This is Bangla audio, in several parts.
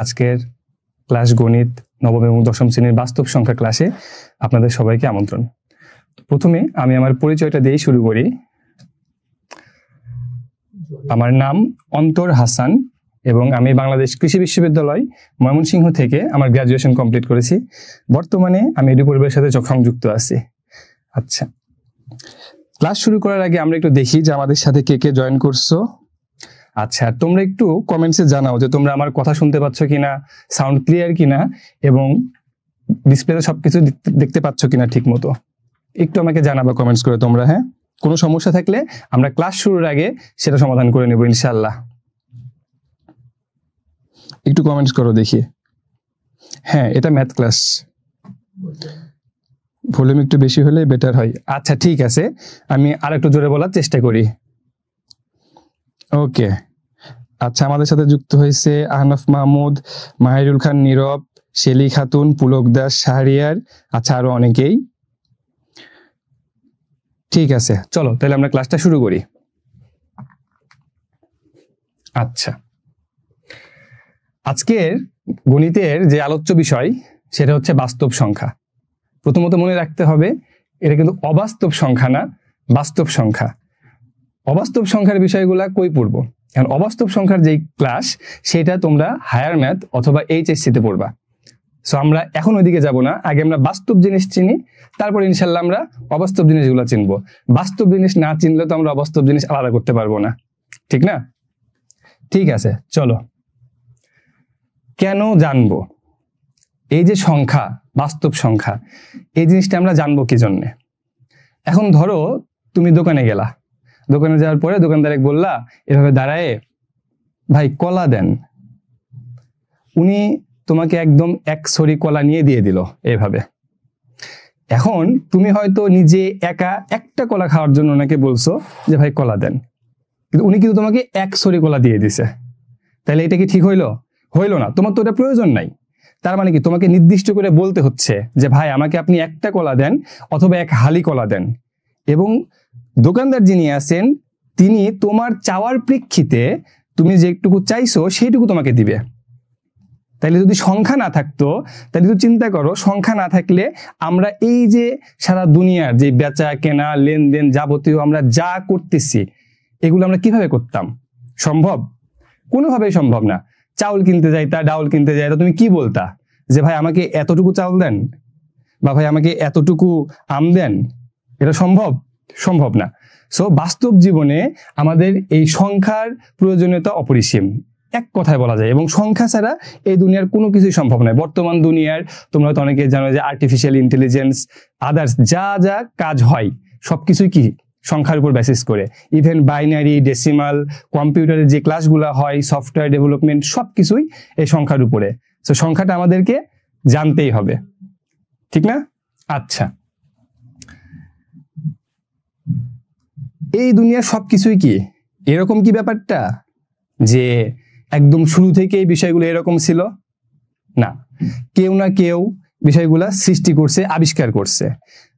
আজকের ক্লাস গণিত নবম এবং দশম শ্রেণীর বাস্তব সংখ্যা ক্লাসে আপনাদের সবাইকে আমন্ত্রণ। প্রথমে আমি আমার পরিচয়টা দিয়ে শুরু করি। আমার নাম অন্তর হাসান এবং আমি বাংলাদেশ কৃষি বিশ্ববিদ্যালয় ময়মনসিংহ থেকে আমার গ্রাজুয়েশন কমপ্লিট করেছি। বর্তমানে আমি এডু পরিবারের সাথে সংযুক্ত আছি। আচ্ছা, ক্লাস শুরু করার আগে আমরা একটু দেখি যে আমাদের সাথে কে কে জয়েন করছো। আচ্ছা, তোমরা একটু কমেন্টসে জানাও যে তোমরা আমার কথা শুনতে পাচ্ছ কিনা, সাউন্ড ক্লিয়ার কিনা এবং ডিসপ্লেতে সবকিছু দেখতে পাচ্ছ কিনা ঠিক মতো। একটু আমাকে জানাবা কমেন্টস করে তোমরা। হ্যাঁ, কোনো সমস্যা থাকলে আমরা ক্লাস শুরুর আগে সেটা সমাধান করে নেব ইনশাআল্লাহ। একটু কমেন্টস করো দেখি। হ্যাঁ, এটা ম্যাথ ক্লাস, ভলিউম একটু বেশি হলে বেটার হয়। আচ্ছা ঠিক আছে, আমি আর একটু জোরে বলার চেষ্টা করি। ওকে, আচ্ছা আমাদের সাথে যুক্ত হয়েছে আহনাফ মাহমুদ, মাহিরুল খান নীরব, শেলি খাতুন, পুলক দাস, শাহরিয়ার, আচ্ছা আরো অনেকেই। ঠিক আছে, চলো তাহলে আমরা ক্লাসটা শুরু করি। আচ্ছা, আজকের গণিতের যে আলোচ্য বিষয় সেটা হচ্ছে বাস্তব সংখ্যা। প্রথমত মনে রাখতে হবে এটা কিন্তু অবাস্তব সংখ্যা না, বাস্তব সংখ্যা। অবাস্তব সংখ্যার বিষয়গুলা কই পড়বো? কারণ অবাস্তব সংখ্যার যেই ক্লাস সেটা তোমরা হায়ার ম্যাথ অথবা এইচএসসিতে পড়বা। সো আমরা এখন ওইদিকে যাব না, আগে আমরা বাস্তব জিনিস চিনি, তারপর ইনশাল্লাহ আমরা অবাস্তব জিনিসগুলো চিনবো। বাস্তব জিনিস না চিনলে তো আমরা অবাস্তব জিনিস আলাদা করতে পারবো না, ঠিক না? ঠিক আছে, চলো। কেন জানবো এই যে সংখ্যা, বাস্তব সংখ্যা, এই জিনিসটা আমরা জানবো কি জন্যে? এখন ধরো তুমি দোকানে গেলা, দোকানে যাওয়ার পরে দোকানদারে বললা এভাবে দাঁড়ায়, ভাই কলা দেন। উনি তোমাকে একদম এক ছড়ি কলা নিয়ে দিয়ে দিল এভাবে। এখন তুমি হয়তো নিজে একা একটা কলা খাওয়ার জন্য ওনাকে বলছো যে ভাই কলা দেন, কিন্তু উনি কিন্তু তোমাকে এক ছড়ি কলা দিয়ে দিছে। তাহলে এটা কি ঠিক হইলো? হইলো না। তোমার তো এটা প্রয়োজন নাই। তার মানে কি তোমাকে নির্দিষ্ট করে বলতে হচ্ছে যে ভাই আমাকে আপনি একটা কলা দেন অথবা এক হালি কলা দেন, এবং দোকানদার যিনি আছেন তিনি তোমার চাওয়ার প্রেক্ষিতে তুমি যেটুকু চাইছো সেইটুকু তোমাকে দিবে। তাইলে যদি সংখ্যা না থাকতো, তাহলে তো চিন্তা করো, সংখ্যা না থাকলে আমরা এই যে সারা দুনিয়ার যে বেচা কেনা লেনদেন যাবতীয় আমরা যা করতেছি এগুলো আমরা কিভাবে করতাম? সম্ভব? কোনোভাবেই সম্ভব না। চাউল কিনতে যাইতা, ডাউল কিনতে যাইতা, তুমি কি বলতা যে ভাই আমাকে এতটুকু চাউল দেন বা ভাই আমাকে এতটুকু আম দেন? এটা সম্ভব? সম্ভব না। সো বাস্তব জীবনে আমাদের এই সংখ্যার প্রয়োজনীয়তা অপরিসীম, এক কথায় বলা যায়। এবং সংখ্যা ছাড়া এই দুনিয়ার কোনো কিছুই সম্ভব নয়। বর্তমান দুনিয়ার তোমরা তো অনেকে জানো যে আর্টিফিশিয়াল ইন্টেলিজেন্স, আদার্স যা যা কাজ হয় সবকিছুই কি সংখ্যার উপর বেসিস করে। ইভেন বাইনারি, ডেসিমাল, কম্পিউটারের যে ক্লাসগুলো হয়, সফটওয়্যার ডেভেলপমেন্ট, সবকিছুই এই সংখ্যার উপরে। তো সংখ্যাটা আমাদেরকে জানতেই হবে, ঠিক না? আচ্ছা, এই দুনিয়ার সবকিছুই কি এরকম? কি ব্যাপারটা যে একদম শুরু থেকে এই বিষয়গুলো এরকম ছিল? না, কেউ না কেউ বিষয়গুলা সৃষ্টি করছে, আবিষ্কার করছে।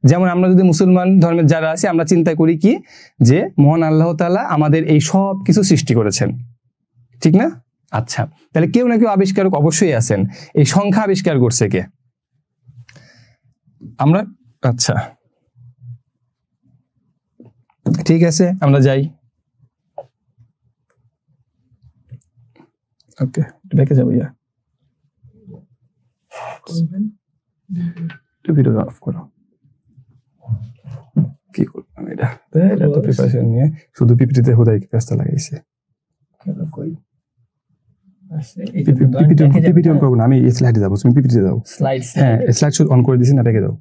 যেমন আমরা যদি মুসলমান ধর্মের যারা আছি আমরা চিন্তা করি কি যে মহান আল্লাহ তাআলা আমাদের এই সব কিছু সৃষ্টি করেছেন, ঠিক না? আচ্ছা, তাহলে কেউ না কেউ আবিষ্কারক অবশ্যই আছেন। এই সংখ্যা আবিষ্কার করছে কে? আমরা। আচ্ছা ঠিক আছে, আমরা যাই। ওকে, ব্যাকে যাবো। ইয়া ভিডিও অফ করো। কি করলাম এটা? এটা তো প্রিপারেশন নিয়ে শুধু পিপিটিতে হুদাই কাজটা লাগাইছে। পিপিটি অন করবো না, আমি স্লাইডে যাবো, তুমি পিপিটিতে যাও। হ্যাঁ, স্লাইড শো অন করে দিছি না, ব্যাকে যাও।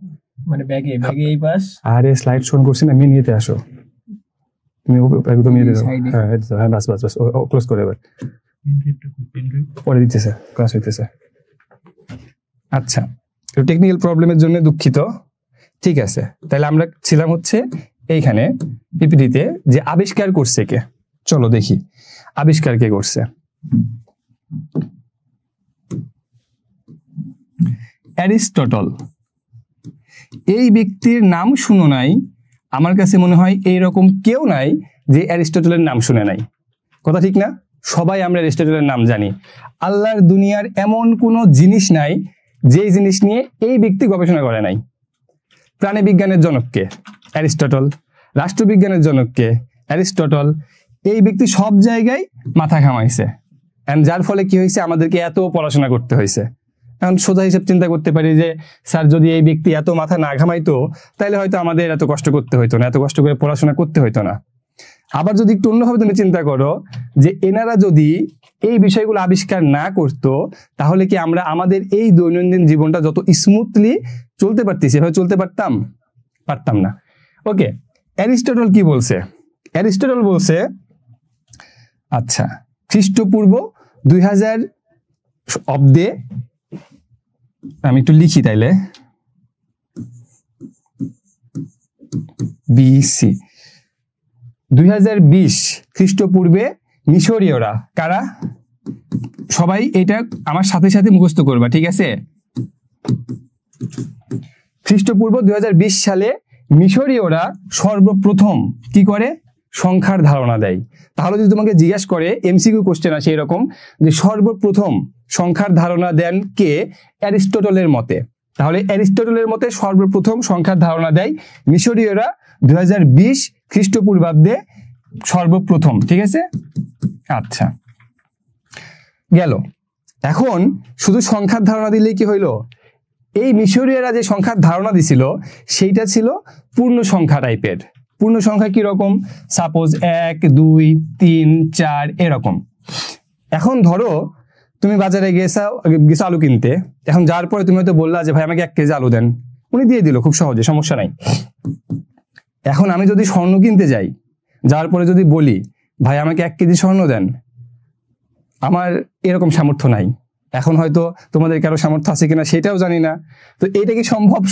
মানে ব্যাগে এই পাশ। আরে স্লাইড শো অন করছি না, আমি নিয়েতে আসো। তুমি একদম নিয়ে দাও। হ্যাঁ হ্যাঁ, বাস বাস বাস, ক্লোজ করে এবার। পরে দিতেছে, ক্লাস হইতেছে। আচ্ছা, টেকনিক্যাল প্রবলেমের জন্য দুঃখিত। ঠিক আছে, তাহলে আমরা ছিলাম হচ্ছে এইখানে পিপিটিতে যে আবিষ্কার করছে কে। চলো দেখি আবিষ্কার কে করছে। অ্যারিস্টটল। এই ব্যক্তির নাম শুনো নাই? আমার কাছে মনে হয় এইরকম কেউ নাই যে অ্যারিস্টটলের নাম শুনে নাই। কথা ঠিক না? সবাই আমরা অ্যারিস্টটলের নাম জানি। আল্লাহর দুনিয়ার এমন কোনো জিনিস নাই যেই জিনিস নিয়ে এই ব্যক্তি গবেষণা করে নাই। প্রাণীবিজ্ঞানের জনককে অ্যারিস্টটল, রাষ্ট্রবিজ্ঞানের জনককে অ্যারিস্টটল। এই ব্যক্তি সব জায়গায় মাথা ঘামাইছে, এন্ড যার ফলে কি হয়েছে, আমাদেরকে এত পড়াশোনা করতে হয়েছে। এখন সোজা হিসেব চিন্তা করতে পারি যে স্যার যদি এই ব্যক্তি এত মাথা না ঘামাইতো তাহলে হয়তো আমাদের এত কষ্ট করতে হইতো না, এত কষ্ট করে পড়াশোনা করতে হইতো না। আবার যদি একটু অন্যভাবে তুমি চিন্তা করো যে এনারা যদি এই বিষয়গুলো আবিষ্কার না করতো তাহলে কি আমরা আমাদের এই দৈনন্দিন জীবনটা যত স্মুথলি চলতে পারতেছি এভাবে চলতে পারতাম না। ওকে, অ্যারিস্টটল কি বলছে? অ্যারিস্টটল বলছে, আচ্ছা, খ্রিস্টপূর্ব 2000 অব্দে, আমি একটু লিখি তাইলে, বিসি 2020 খ্রিস্টপূর্বে মিশরীয়রা, কারা? সবাই এটা আমার সাথে সাথে মুখস্থ করবা, ঠিক আছে? খ্রিস্টপূর্ব 2020 সালে মিশরীয়রা সর্বপ্রথম কি করে? সংখ্যার ধারণা দেয়। তাহলে যদি তোমাকে জিজ্ঞাসা করে, এমসিকিউ কোশ্চেন আসে এরকম যে সর্বপ্রথম সংখ্যার ধারণা দেন কে? অ্যারিস্টটলের মতে। তাহলে অ্যারিস্টটলের মতে সর্বপ্রথম সংখ্যার ধারণা দেয় মিশরীয়রা 2020 খ্রিস্টপূর্বাব্দে সর্বপ্রথম, ঠিক আছে? আচ্ছা, গেল। এখন শুধু সংখ্যার ধারণা দিলেই কি হইলো? এই মিশরীয়রা যে সংখ্যার ধারণা দিছিল সেইটা ছিল পূর্ণ সংখ্যা টাইপের। পূর্ণ সংখ্যা কি রকম? সাপোজ 1 2 3 4 এরকম। এখন ধরো তুমি বাজারে গেছো আলু কিনতে, এখন যাওয়ার পরে তুমি হয়তো বললা যে ভাই আমাকে 1 কেজি আলু দেন, উনি দিয়ে দিল খুব সহজে, সমস্যা নাই। এখন আমি যদি স্বর্ণ কিনতে যাই, যাওয়ার পরে যদি বলি ভাই আমাকে 1 কেজি স্বর্ণ দেন, আমার এরকম সামর্থ্য নাই। এখন হয়তো তোমাদের কারো সামর্থ্য আছে কিনা সেটাও জানি না, তো এটা কি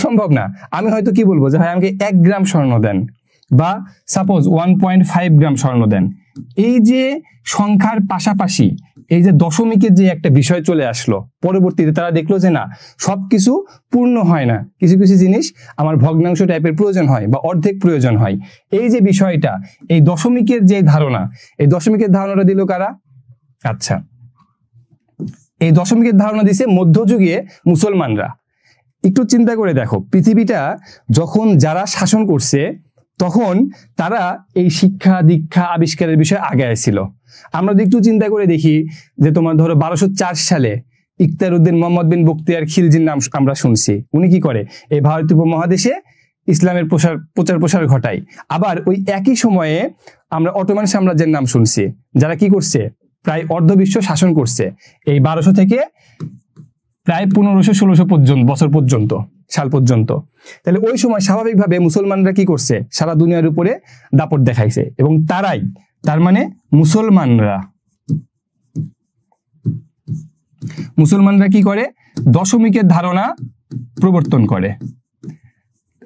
সম্ভব না। আমি হয়তো কি বলবো যে ভাই আমাকে 1 গ্রাম স্বর্ণ দেন, বা সাপোজ 1.5 গ্রাম স্বর্ণ দেন। এই যে সংখ্যার পাশাপাশি এই যে দশমিকের যে একটা বিষয় চলে আসলো, পরবর্তীতে তারা দেখলো যে না, সবকিছু পূর্ণ হয় না, কিছু কিছু জিনিস আমার ভগ্নাংশ টাইপের প্রয়োজন হয় বা অর্ধেক প্রয়োজন হয়। এই যে বিষয়টা, এই দশমিকের যে ধারণা, এই দশমিকের ধারণাটা দিল কারা? আচ্ছা, এই দশমিকের ধারণা দিছে মধ্যযুগে মুসলমানরা। একটু চিন্তা করে দেখো, পৃথিবীটা যখন যারা শাসন করছে তখন তারা এই শিক্ষা দীক্ষা আবিষ্কারের বিষয়ে আগে ছিল। আমরা যদি একটু চিন্তা করে দেখি যে তোমার ধরো 1204 সালে ইখতিয়ারউদ্দিন মোহাম্মদ বিন বখতিয়ার খিলজির নাম আমরা শুনছি। উনি কি করে? এই ভারতীয় উপমহাদেশে ইসলামের প্রচার প্রসার ঘটায়। আবার ওই একই সময়ে আমরা অটোমান সাম্রাজ্যের নাম শুনছি, যারা কি করছে? প্রায় অর্ধবিশ্ব শাসন করছে এই 1200 থেকে প্রায় 1500-1600 বছর পর্যন্ত, সাল পর্যন্ত। তাহলে ওই সময় স্বাভাবিকভাবে মুসলমানরা কি করছে? সারা দুনিয়ার উপরে দাপট দেখাইছে, এবং তার মানে মুসলমানরা কি করে? দশমিকের ধারণা প্রবর্তন করে।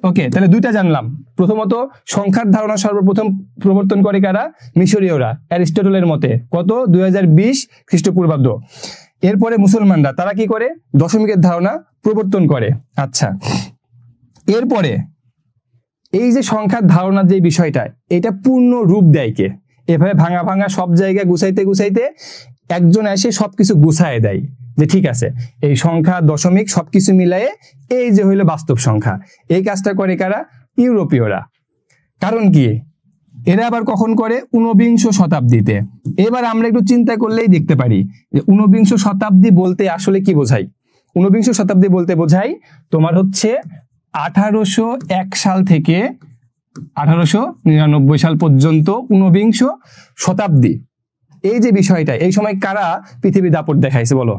ওকে, তাহলে দুইটা জানলাম। প্রথমত সংখ্যার ধারণা সর্বপ্রথম প্রবর্তন করে কারা? মিশরীয়রা, অ্যারিস্টটলের মতে। কত? 2020 খ্রিস্টপূর্বাব্দ। এরপরে মুসলমানরা তারা কি করে? দশমিকের ধারণা প্রবর্তন করে। আচ্ছা, এরপরে এই যে সংখ্যার ধারণার যে বিষয়টা, এটা পূর্ণ রূপ দেয় কে? এভাবে ভাঙা ভাঙা সব জায়গায় গুছাইতে একজন এসে সবকিছু গুছায় দেয় যে ঠিক আছে, এই সংখ্যা দশমিক সবকিছু মিলায়ে এই যে হইলো বাস্তব সংখ্যা। এই কাজটা করে কারা? ইউরোপীয়রা। কারণ কি? এরা আবার কখন করে? 19বিংশ শতাব্দীতে। এবার আমরা একটু চিন্তা করলেই দেখতে পারি যে 19বিংশ শতাব্দী বলতে আসলে কি বোঝায়। 19বিংশ শতাব্দী বলতে বোঝায় তোমার হচ্ছে 1801 সাল থেকে 1899 সাল পর্যন্ত 19বিংশ শতাব্দী। এই যে বিষয়টা, এই সময় কারা পৃথিবী দাপট দেখাইছে বলো?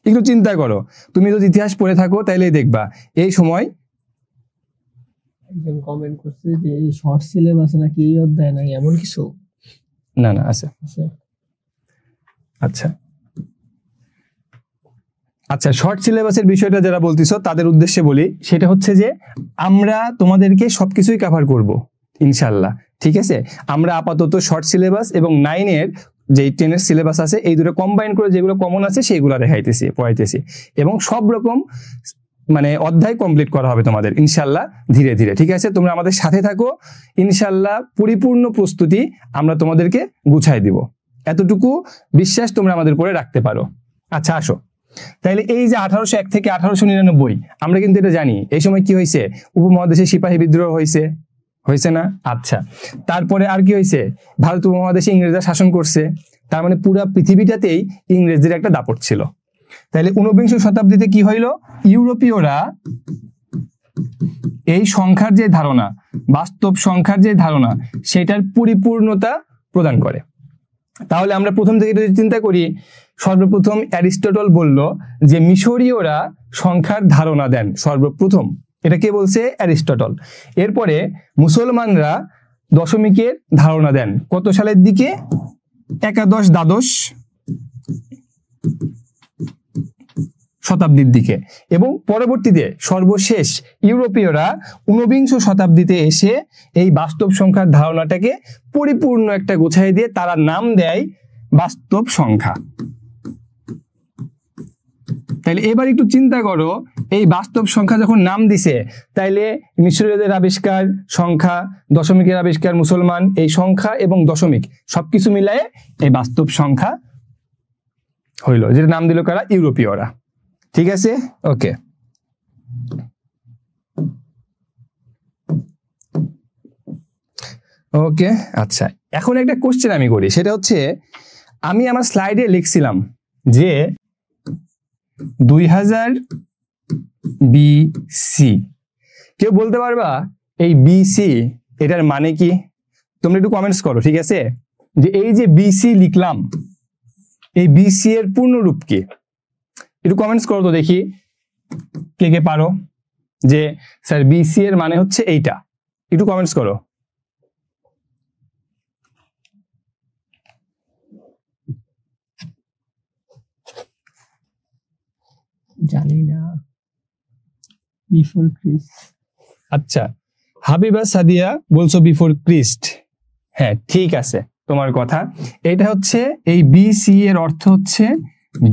একটু চিন্তা করো, তুমি যদি ইতিহাস পড়ে থাকো তাইলেই দেখবা এই সময়। একজন কমেন্ট করছে যে এই শর্ট সিলেবাস নাকি এই অধ্যায় নাই, এমন কিছু? না আছে। আচ্ছা, শর্ট সিলেবাসের বিষয়টা যারা বলতেছো তাদের উদ্দেশ্যে বলি, সেটা হচ্ছে যে আমরা তোমাদেরকে সবকিছুই কভার করব ইনশাল্লাহ, ঠিক আছে? আমরা আপাতত শর্ট সিলেবাস এবং 9-এর যে 10-এর সিলেবাস আছে এই দুটো কম্বাইন করে যেগুলো কমন আছে সেইগুলো পড়াইতেছি, এবং সব রকম মানে অধ্যায় কমপ্লিট করা হবে তোমাদের ইনশাল্লাহ ধীরে ধীরে, ঠিক আছে? তোমরা আমাদের সাথে থাকো, ইনশাল্লাহ পরিপূর্ণ প্রস্তুতি আমরা তোমাদেরকে গুছাই দিব। এতটুকু বিশ্বাস তোমরা আমাদের উপরে রাখতে পারো। আচ্ছা আসো, তাইলে এই যে 1801 থেকে 1899 আমরা কিন্তু এটা জানি এই সময় কি হয়েছে, উপমহাদেশে সিপাহী বিদ্রোহ হয়েছে না? আচ্ছা, তারপরে আর কি হয়েছে, ভারত উপমহাদেশে ইংরেজরা শাসন করছে, তার মানে পুরা পৃথিবীটাতেই ইংরেজদের একটা দাপট ছিল। তাহলে 19 শতাব্দীতে কি হইল, ইউরোপীয়রা এই সংখ্যার যে ধারণা, বাস্তব সংখ্যার যে ধারণা, সেটার পরিপূর্ণতা প্রদান করে। তাহলে আমরা প্রথম থেকে যদি চিন্তা করি, সর্বপ্রথম অ্যারিস্টটল বলল যে মিশরীয়রা সংখ্যার ধারণা দেন সর্বপ্রথম, এটা কে বলছে? অ্যারিস্টটল। এরপরে মুসলমানরা দশমিকের ধারণা দেন কত সালের দিকে? একাদশ দ্বাদশ শতাব্দীর দিকে। এবং পরবর্তীতে সর্বশেষ ইউরোপীয়রা 19 শতাব্দীতে এসে এই বাস্তব সংখ্যার ধারণাটাকে পরিপূর্ণ একটা গোছাই দিয়ে তারা নাম দেয় বাস্তব সংখ্যা। তাইলে এবার একটু চিন্তা করো, এই বাস্তব সংখ্যা যখন নাম দিছে, তাইলে মিশরীয়দের আবিষ্কার সংখ্যা, দশমিকের আবিষ্কার মুসলমান, এই সংখ্যা এবং দশমিক সবকিছু মিলায়ে এই বাস্তব সংখ্যা হইল, যেটা নাম দিল কারা? ইউরোপীয়রা। ঠিক আছে, ওকে। ওকে, আচ্ছা, এখন একটা কোশ্চেন আমি করি, সেটা হচ্ছে আমি আমার স্লাইডে লিখছিলাম যে 2000 BC, কেউ বলতে পারবা এই বিসি এটার মানে কি? তোমরা একটু কমেন্টস করো, ঠিক আছে? যে এই যে বিসি লিখলাম, এই বিসি এর পূর্ণ রূপ কি? একটু কমেন্টস করো তো দেখি কে কে পারো যে স্যার বিসি এর মানে হচ্ছে এইটা। একটু কমেন্টস করো। জানি না, বিফোর ক্রিস্ট। আচ্ছা, হাবিবা সাদিয়া বলছো বিফোর ক্রিস্ট। হ্যাঁ, ঠিক আছে তোমার কথা। এটা হচ্ছে এই বিসি এর অর্থ হচ্ছে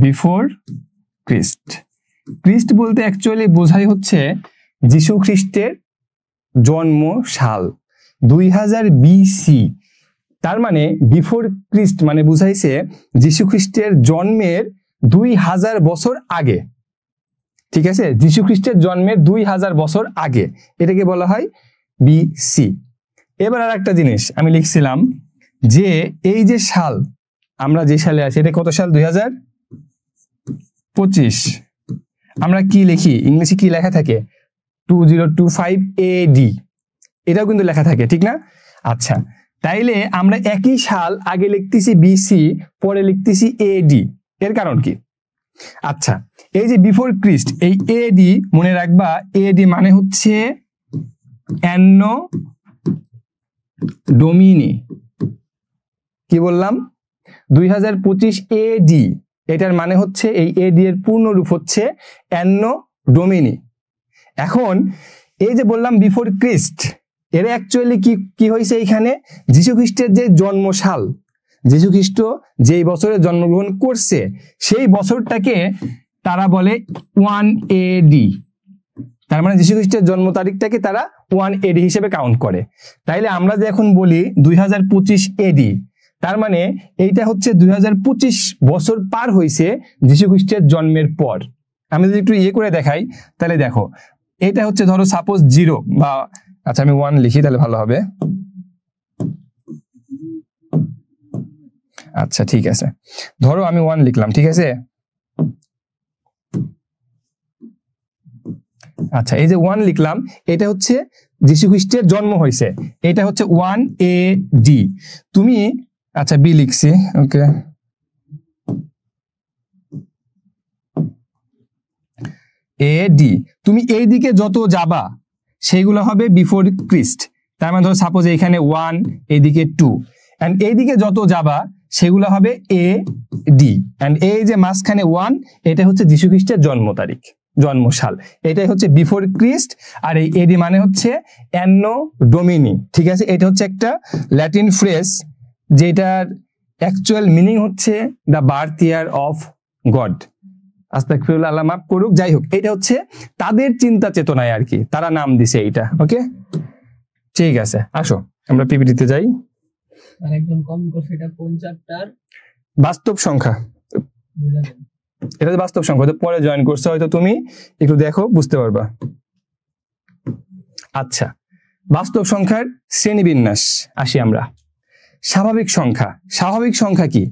বিফোর ক্রিস্ট। ক্রিস্ট বলতে অ্যাকচুয়ালি বোঝাই হচ্ছে যীশু খ্রিস্টের জন্ম সাল 2000 BC। তার মানে বিফোর ক্রিস্ট মানে বুঝাইছে যীশু খ্রিস্টের জন্মের 2000 বছর আগে। ঠিক আছে, যীশু খ্রিস্টের জন্মের 2000 বছর আগে, এটাকে বলা হয় বিসি। এবার আর একটা জিনিস আমি লিখছিলাম যে এই যে সাল, আমরা যে সালে আছি, এটা কত সাল? 2025। আমরা কি লিখি ইংলিশে? কি লেখা থাকে? 2025 AD, এটাও কিন্তু লেখা থাকে, ঠিক না? আচ্ছা, তাইলে আমরা একই সাল আগে লিখতেছি বিসি, পরে লিখতেছি এডি, এর কারণ কি? আচ্ছা, এই যে বিফোর ক্রিস্ট, এই এডি মনে রাখবা, এডি মানে হচ্ছে অ্যানো ডোমিনি। কি বললাম? 2025 AD, এটার মানে হচ্ছে এই এডি এর পূর্ণ রূপ হচ্ছে অ্যানো ডোমিনি। এখন এই যে বললাম বিফোর ক্রিস্ট, এর অ্যাকচুয়ালি কি হয়েছে? এইখানে যীশু খ্রিস্টের যে জন্মসাল, যীশু খ্রিস্ট যেই বছরে জন্মগ্রহণ করছে, সেই বছরটাকে তারা বলে 1 AD। তার মানে যীশু খ্রিস্টের জন্ম তারিখটাকে তারা 1 AD হিসেবে কাউন্ট করে। তাইলে আমরা যে এখন বলি 2025 AD, তার মানে এইটা হচ্ছে 2025 বছর পার হয়েছে যীশু খ্রিস্টের জন্মের পর। আমি যদি একটু করে দেখাই, তাহলে দেখো এটা হচ্ছে ধরো সাপোজ 0 বা, আচ্ছা আমি 1 লিখি তাহলে ভালো হবে। আচ্ছা ঠিক আছে, ধরো আমি 1 লিখলাম, ঠিক আছে? আচ্ছা, এই যে 1 লিখলাম, এটা হচ্ছে যীশু খ্রিস্টের জন্ম হয়েছে, এটা হচ্ছে 1 AD। তুমি আচ্ছা বি লিখছি, ওকে, AD। তুমি এই দিকে যত যাবা সেগুলো হবে বিফোর ক্রিস্ট। তার মানে ধরো সাপোজ এখানে 1, এইদিকে 2, এন্ড এইদিকে যত যাবা সেগুলো হবে AD, এন্ড এই যে মাঝখানে 1, এটা হচ্ছে যীশু খ্রিস্টের জন্ম তারিখ, জন্মসাল, এটাই হচ্ছে বিফোর ক্রিস্ট। আর এই এডি মানে হচ্ছে অ্যানো ডোমিনি। ঠিক আছে, এটা হচ্ছে একটা ল্যাটিন ফ্রেজ, যেটার অ্যাকচুয়াল মিনিং হচ্ছে the birth year of god. আস্তাগফিরুল্লাহ, আল্লাহ মাফ করুক। যাই হোক, এটা হচ্ছে তাদের চিন্তা চেতনায় আর কি তারা নাম দিছে এইটা। ওকে, ঠিক আছে, আসো আমরা পিপিটিতে যাই। আর একজন কম করছে, এটা কোন চ্যাপ্টার? বাস্তব সংখ্যা। বুঝা দেন। এটা হচ্ছে বাস্তব সংখ্যা, তো পরে জয়েন করছো হয়তো, তুমি একটু দেখো বুঝতে পারবা। আচ্ছা, বাস্তব সংখ্যার শ্রেণীবিন্যাস আসি আমরা। স্বাভাবিক সংখ্যা। স্বাভাবিক সংখ্যা কি?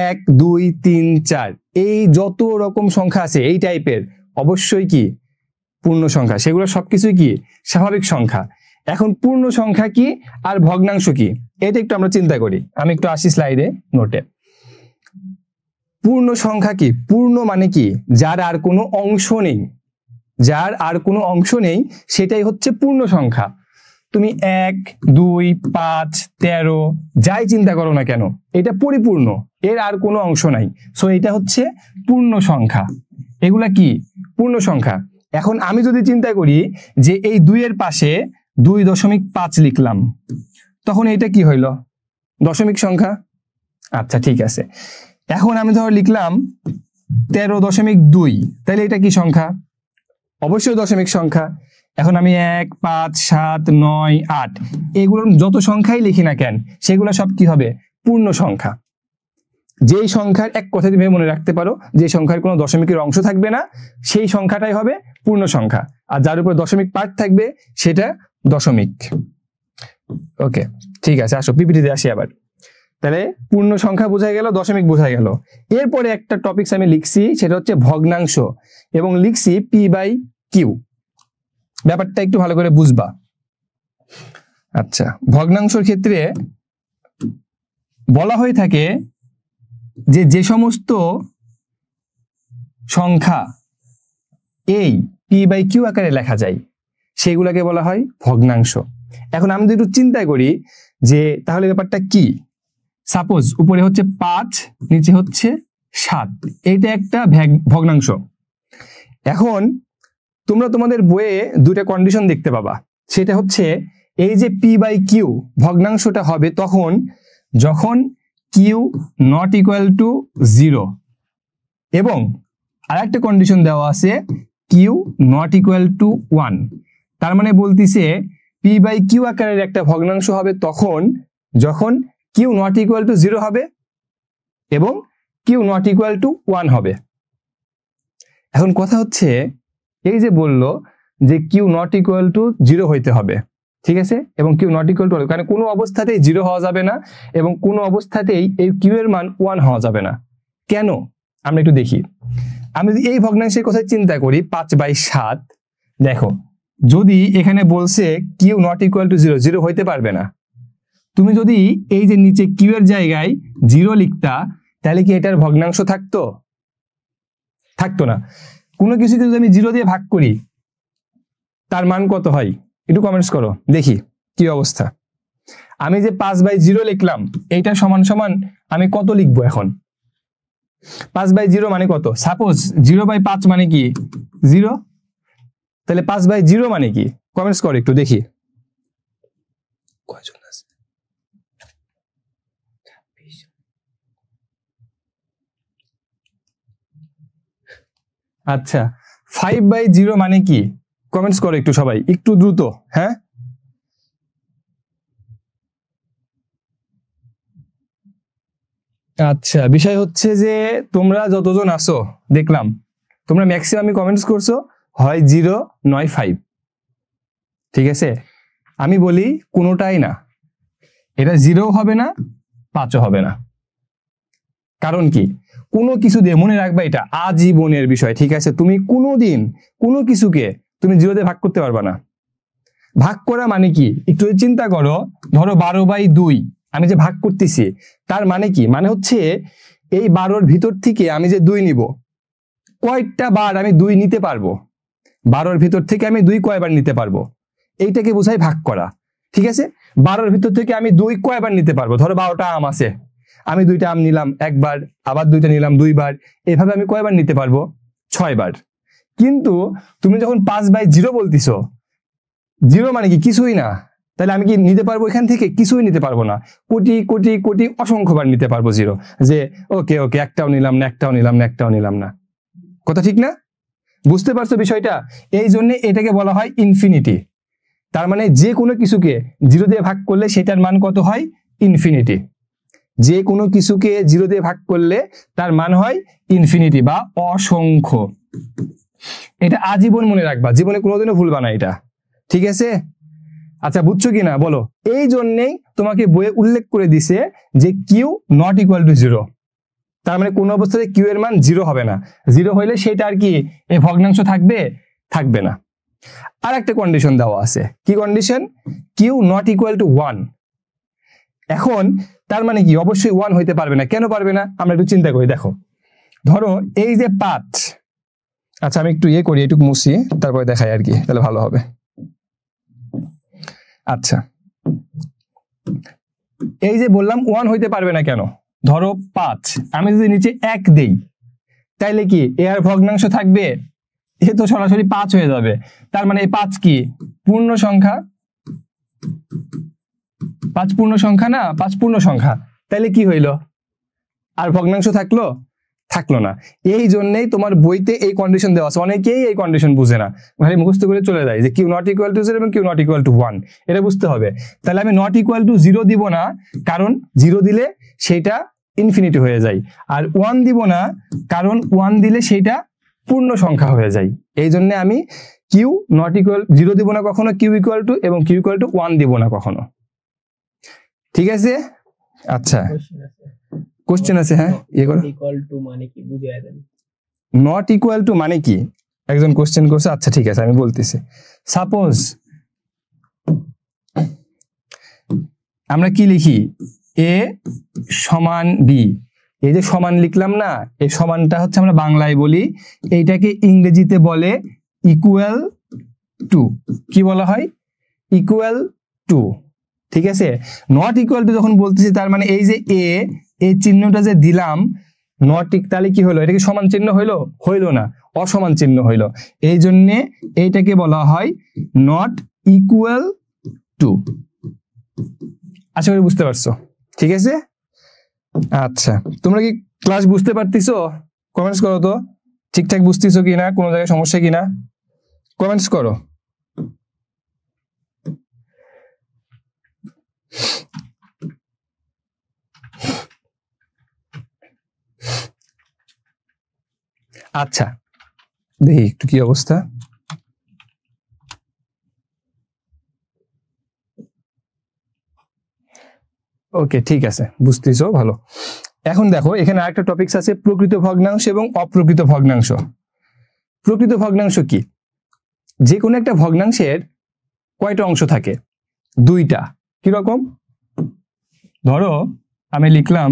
1 2 3 4 এই যত রকম সংখ্যা আছে এই টাইপের অবশ্যই কি পূর্ণ সংখ্যা, সেগুলো সবকিছুই কি স্বাভাবিক সংখ্যা। এখন পূর্ণ সংখ্যা কি আর ভগ্নাংশ কি, এটা একটু আমরা চিন্তা করি। আমি একটু আসি স্লাইডে নোটে। পূর্ণ সংখ্যা কি? পূর্ণ মানে কি? যার আর কোনো অংশ নেই, যার আর কোনো অংশ নেই সেটাই হচ্ছে পূর্ণ সংখ্যা। তুমি 1 2 5 13 যাই চিন্তা করো না কেন, এটা পরিপূর্ণ, এর আর কোনো অংশ নাই, সো এটা হচ্ছে পূর্ণ সংখ্যা। এগুলা কি পূর্ণ সংখ্যা। এখন আমি যদি চিন্তা করি যে এই 2 এর পাশে 2.5 লিখলাম, তখন এটা কি হইল? দশমিক সংখ্যা। আচ্ছা ঠিক আছে, এখন আমি ধরো লিখলাম 13.2, তাহলে এটা কি সংখ্যা? অবশ্যই দশমিক সংখ্যা। এখন আমি 1 5 7 9 8 এগুলোর যত সংখ্যাই লিখি না কেন, সেগুলো সব কি হবে? পূর্ণ সংখ্যা। যেই সংখ্যার, এক কথা তুমি মনে রাখতে পারো, যে সংখ্যার কোনো দশমিকের অংশ থাকবে না সেই সংখ্যাটাই হবে পূর্ণ সংখ্যা, আর যার উপর দশমিক পার্ট থাকবে সেটা দশমিক। ওকে ঠিক আছে, আসো পিপিটিতে আসি আবার। তাহলে পূর্ণ সংখ্যা বোঝা গেল, দশমিক বোঝা গেল। এরপরে একটা টপিকস আমি লিখছি, সেটা হচ্ছে ভগ্নাংশ, এবং লিখছি P/Q। ব্যাপারটা একটু ভালো করে বুঝবা। আচ্ছা, ভগ্নাংশের ক্ষেত্রে বলা হয়ে থাকে যে যে সমস্ত সংখ্যা এই P/Q আকারে লেখা যায় সেগুলোকে বলা হয় ভগ্নাংশ। এখন আমি যদি একটু চিন্তা করি যে তাহলে ব্যাপারটা কি, সাপোজ উপরে হচ্ছে 5 নিচে হচ্ছে 7, এটা একটা ভগ্নাংশ। এখন তোমরা তোমাদের বইয়ে দুইটা কন্ডিশন দেখতে পাবা, সেটা হচ্ছে এই যে P/Q ভগ্নাংশটা হবে তখন যখন Q নট ইকুয়াল টু 0, এবং আরেকটা কন্ডিশন দেওয়া আছে Q নট ইকুয়াল টু 1। তার মানে বলতিছে P/Q আকারের একটা ভগ্নাংশ হবে তখন যখন Q নট ইকুয়াল টু 0 হবে এবং Q নট ইকুয়াল টু 1 হবে। এখন কথা হচ্ছে এই যে বললো যে Q নট ইকুয়াল টু 0 হইতে হবে, ঠিক আছে, এবং Q নট ইকুয়াল টু, কারণ কোনো অবস্থাতেই 0 হওয়া যাবে না এবং কোনো অবস্থাতেই এই Q এর মান 1 হওয়া যাবে না। কেন আমরা একটু দেখি। আমি যদি এই ভগ্নাংশের কথা চিন্তা করি 5/7, দেখো যদি এখানে বলছে Q নট ইকুয়াল টু 0, 0 হইতে পারবে না। তুমি যদি এই যে নিচে Q এর জায়গায় 0 লিখতা, তাহলে কি এটার ভগ্নাংশ থাকতো? থাকতো না। কোনো কিছুকে যদি আমি 0 দিয়ে ভাগ করি তার মান কত হয়? একটু কমেন্টস করো দেখি কি অবস্থা। আমি যে 5/0 লিখলাম, এইটা সমান সমান আমি কত লিখবো এখন? 5/0 মানে কত? সাপোজ 0/5 মানে কি 0, তাহলে 5/0 মানে কি? কমেন্টস করো একটু দেখি কয়জন আছে। আচ্ছা, 5/0 মানে কি? কমেন্টস করো একটু সবাই, একটু দ্রুত। হ্যাঁ, আচ্ছা, বিষয় হচ্ছে যে তোমরা যতজন আসো দেখলাম তোমরা ম্যাক্সিমামই কমেন্টস করছো হয় 0 নয় 5, ঠিক আছে। আমি বলি কোনোটাই না, এটা 0 হবে না 5ও হবে না। কারণ কি? কোনো কিছু দিয়ে মনে রাখবা এটা আজীবনের বিষয়, ঠিক আছে। তুমি কোনোদিন কোনো কিছুকে তুমি 0 দিয়ে ভাগ করতে পারবা না। ভাগ করা মানে কি একটু চিন্তা করো, ধরো 12/2 আমি যে ভাগ করতেছি তার মানে কি? মানে হচ্ছে এই 12-র ভিতর থেকে আমি যে 2 নিব, কয়টা বার আমি 2 নিতে পারবো? 12-র ভিতর থেকে আমি 2 কয়বার নিতে পারবো, এইটাকে বোঝায় ভাগ করা, ঠিক আছে। 12-র ভিতর থেকে আমি 2 কয়বার নিতে পারবো? ধরো 12টা আম আছে, আমি 2টা আম নিলাম একবার, আবার 2টা নিলাম 2 বার, এভাবে আমি কয়বার নিতে পারবো? 6 বার। কিন্তু তুমি যখন 5/0 বলতিছো, 0 মানে কি কিছুই না, তাহলে আমি কি নিতে পারবো এখান থেকে? কিছুই নিতে পারবো না, কোটি কোটি কোটি অসংখ্যবার নিতে পারবো 0, যে ওকে ওকে একটাও নিলাম না, একটাও নিলাম না, একটাও নিলাম না। কথা ঠিক না? বুঝতে পারছো বিষয়টা? এই জন্য এটাকে বলা হয় ইনফিনিটি। তার মানে যে কোনো কিছুকে 0 দিয়ে ভাগ করলে সেটার মান কত হয়? ইনফিনিটি। যে কোনো কিছুকে 0 দিয়ে ভাগ করলে তার মান হয় ইনফিনিটি বা অসংখ্য। এটা আজীবন মনে রাখবা, জীবনে কোনোদিনও ভুলবা না এটা, ঠিক আছে? আচ্ছা, বুঝছো কিনা বলো? এই জন্যেই তোমাকে বইয়ে উল্লেখ করে দিছে যে কিউ নট ইকুয়াল টু 0। তার মানে কোন অবস্থাতে কিউ এর মান 0 হবে না। 0 হইলে সেটা আর কি এই ভগ্নাংশ থাকবে? থাকবে না। আর একটা কন্ডিশন দেওয়া আছে। কি condition? Q not equal to 1। এখন তার মানে কি অবশ্যই 1 হইতে পারবে না। কেন পারবে না আমরা একটু চিন্তা করি। দেখো, ধরো এই যে 5, আচ্ছা আমি একটু করি, একটু মুছি, তারপরে দেখাই আর কি, তাহলে ভালো হবে। আচ্ছা, এই যে বললাম 1 হইতে পারবে না কেন? ধরো 5, আমি যদি নিচে 1 দেই তাইলে কি এর ভগ্নাংশ থাকবে? এ তো সরাসরি 5 হয়ে যাবে। তার মানে এই 5 কি পূর্ণ সংখ্যা? 5 পূর্ণ সংখ্যা না? 5 পূর্ণ সংখ্যা। তাইলে কি হইলো? আর ভগ্নাংশ থাকলো? থাকলো না। এই জন্যই তোমার বইতে এই কন্ডিশন দেওয়া আছে। অনেকেই এই কন্ডিশন বুঝে না, ভাই মুখস্থ করে চলে যায় যে কিউ নট ইকুয়াল টু 0 এবং কিউ নট ইকুয়াল টু 1, এটা বুঝতে হবে। তাহলে আমি নট ইকুয়াল টু 0 দিব না, কারণ 0 দিলে সেটা ইনফিনিটি হয়ে যায়। আর 1 দিব না, কারণ 1 দিলে সেটা পূর্ণ সংখ্যা হয়ে যায়। এই জন্য আমি কিউ নট ইকুয়াল 0 দিব না কখনো, কিউ ইকুয়াল টু, এবং কিউ ইকুয়াল টু 1 দিব না কখনো, ঠিক আছে? আচ্ছা, কোশ্চেন আছে, হ্যাঁ ইকুয়াল টু মানে কি বুঝিয়ে দেন। নট ইকুয়াল টু মানে কি একজন কোশ্চেন করছে। আচ্ছা ঠিক আছে, আমি বলতেছি। সাপোজ আমরা কি লিখি? এ সমান বি। এই যে সমান লিখলাম না, এই সমানটা হচ্ছে আমরা বাংলায় বলি, এইটাকে ইংরেজিতে বলে ইকুয়াল টু। কি বলা হয়? ইকুয়াল টু, ঠিক আছে? নট ইকুয়াল টু যখন বলতেছি, তার মানে এই যে এই চিহ্নটা যে দিলাম নট, তাহলে কি হলো? এটা কি সমান চিহ্ন হইলো? হইলো না, অসমান চিহ্ন হইলো। এই জন্যে এইটাকে বলা হয় নট ইকুয়াল টু। আশা করি বুঝতে পারছো, ঠিক আছে? আচ্ছা, তোমরা কি ক্লাস বুঝতে পারতেছো? কমেন্টস করো তো, ঠিকঠাক বুঝতেছো কিনা, কোনো জায়গায় সমস্যা কিনা, কমেন্টস করো। আচ্ছা, দেখি একটু কি অবস্থা। ওকে, ঠিক আছে, বুঝতেছো, ভালো। এখন দেখো, এখানে আরেকটা টপিকস আছে, প্রকৃত ভগ্নাংশ এবং অপ্রকৃত ভগ্নাংশ। প্রকৃত ভগ্নাংশ কি? যে কোনো একটা ভগ্নাংশের কয়টা অংশ থাকে? 2টা। কিরকম? ধরো আমি লিখলাম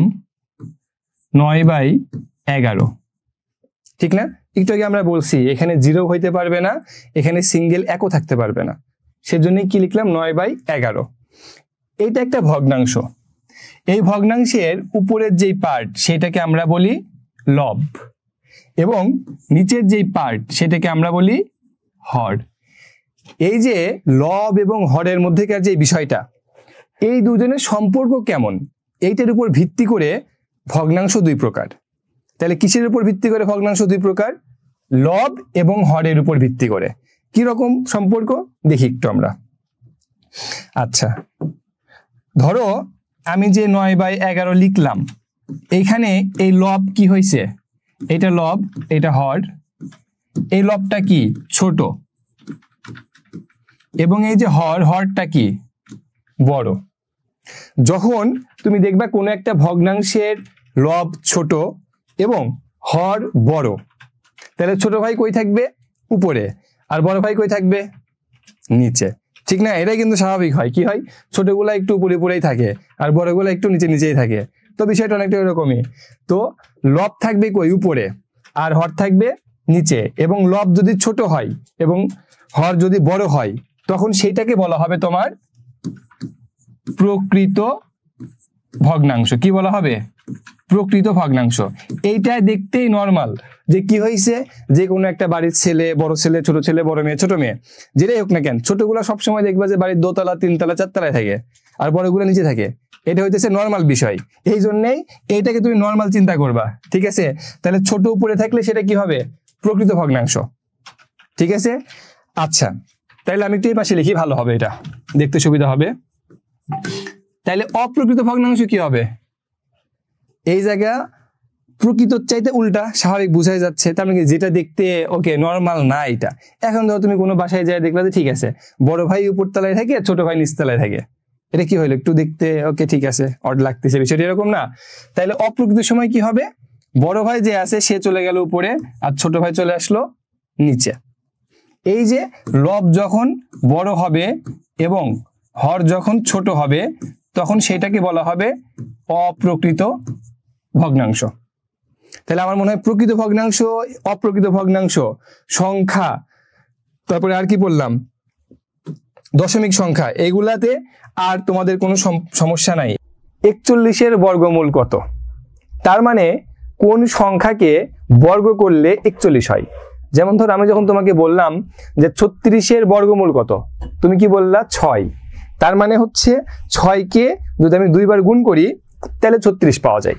9/11, ঠিক না? একটু আগে আমরা বলছি এখানে 0 হইতে পারবে না, এখানে সিঙ্গেল একও থাকতে পারবে না, সেজন্যই কি লিখলাম 9/11। এইটা একটা ভগ্নাংশ। এই ভগ্নাংশের উপরের যেই পার্ট সেটাকে আমরা বলি লব, এবং নিচের যেই পার্ট সেটাকে আমরা বলি হর। এই যে লব এবং হরের মধ্যেকার যে বিষয়টা, এই দুজনের সম্পর্ক কেমন, এইটার উপর ভিত্তি করে ভগ্নাংশ 2 প্রকার। তাহলে কিসের উপর ভিত্তি করে ভগ্নাংশ 2 প্রকার? লব এবং হরের উপর ভিত্তি করে। কি রকম সম্পর্ক দেখি একটু আমরা। আচ্ছা, ধরো আমি যে 9/11 লিখলাম, এইখানে এই লব কি হয়েছে? এটা লব, এটা হর। এই লবটা কি? ছোট। এবং এই যে হরটা কি? বড়। যখন তুমি দেখবা কোনো একটা ভগ্নাংশের লব ছোট এবং হর বড়, তাহলে ছোট ভাই কই থাকবে? উপরে। আর বড় ভাই কই থাকবে? নিচে, ঠিক না? এটাই কিন্তু স্বাভাবিক হয়। কি হয়? ছোটগুলা একটু উপরে উপরেই থাকে আর বড়গুলা একটু নিচে নিচেই থাকে। তো বিষয়টা অনেকটা এরকমই। তো লব থাকবে কই? উপরে, আর হর থাকবে নিচে। এবং লব যদি ছোট হয় এবং হর যদি বড় হয়, তখন সেইটাকে বলা হবে তোমার প্রকৃত ভগ্নাংশ। কি বলা হবে? প্রকৃত ভগ্নাংশ। এইটা দেখতেই নর্মাল যে কি হয়েছে, যে কোনো একটা বাড়ির ছেলে, বড় ছেলে, বড় মেয়ে, ছোট মেয়ে, যেটাই হোক না কেন, ছোটগুলা সবসময় দেখবা যে বাড়ির 2তলা, 3তলা, 4তলায় থাকে, আর বড়গুলো নিচে থাকে। এটা হইতেছে নর্মাল বিষয়। এই জন্যই এইটাকে তুমি নর্মাল চিন্তা করবা, ঠিক আছে? তাহলে ছোট উপরে থাকলে সেটা কি হবে? প্রকৃত ভগ্নাংশ, ঠিক আছে? আচ্ছা, তাহলে আমি একটু এই পাশে লিখি, ভালো হবে, এটা দেখতে সুবিধা হবে। তাইলে অপ্রকৃত ভগ্নাংশ কি হবে? এই জায়গা প্রকৃতর চাইতে উল্টা, স্বাভাবিক বোঝাই যাচ্ছে। তার মানে যেটা দেখতে ওকে নর্মাল না এটা। এখন ধরো তুমি কোনো বাসায় যায় দেখলা যে ঠিক আছে বড় ভাই উপর তলায় থাকে, ছোট ভাই নিচ তলায় থাকে, এটা কি হইলো? একটু দেখতে ওকে ঠিক আছে অড লাগতেছে, বিষয়টা এরকম না। তাইলে অপ্রকৃত সময় কি হবে? বড় ভাই যে আছে সে চলে গেল উপরে আর ছোট ভাই চলে আসলো নিচে। এই যে লব যখন বড় হবে এবং হর যখন ছোট হবে তখন সেটাকে বলা হবে অপ্রকৃত ভগ্নাংশ। তাহলে আমার মনে হয় প্রকৃত ভগ্নাংশ, অপ্রকৃত ভগ্নাংশ, সংখ্যা, তারপরে আর কি বললাম, দশমিক সংখ্যা, এগুলাতে আর তোমাদের কোনো সমস্যা নাই। 41-এর বর্গমূল কত? তার মানে কোন সংখ্যাকে বর্গ করলে 41 হয়। যেমন ধর আমি যখন তোমাকে বললাম যে 36-এর বর্গমূল কত, তুমি কি বললা? 6। তার মানে হচ্ছে 6কে যদি আমি 2 বার গুণ করি তাহলে 36 পাওয়া যায়।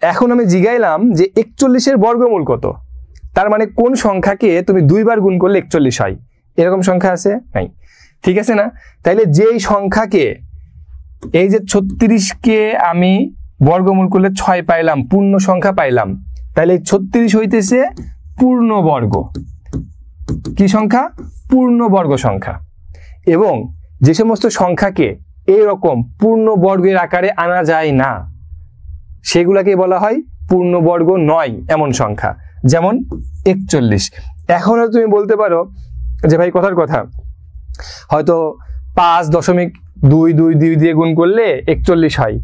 এখন আমি জিগাইলাম যে 41-এর বর্গমূল কত, তার মানে কোন সংখ্যাকে তুমি 2 বার গুণ করলে 41 হয়? এরকম সংখ্যা আছে? নাই। ঠিক আছে না? তাইলে যেই সংখ্যাকে, এই যে 36কে আমি বর্গমূল করলে 6 পাইলাম, পূর্ণ সংখ্যা পাইলাম, তাহলে 36 হইতেছে পূর্ণবর্গ। কি সংখ্যা? পূর্ণবর্গ সংখ্যা। এবং যে সমস্ত সংখ্যাকে এরকম পূর্ণবর্গের আকারে আনা যায় না সেগুলাকে বলা হয় পূর্ণবর্গ নয় এমন সংখ্যা। যেমন 41। এখন তুমি বলতে পারো যে ভাই কথার কথা, হয়তো 5.22 দিয়ে গুণ করলে 41 হয়।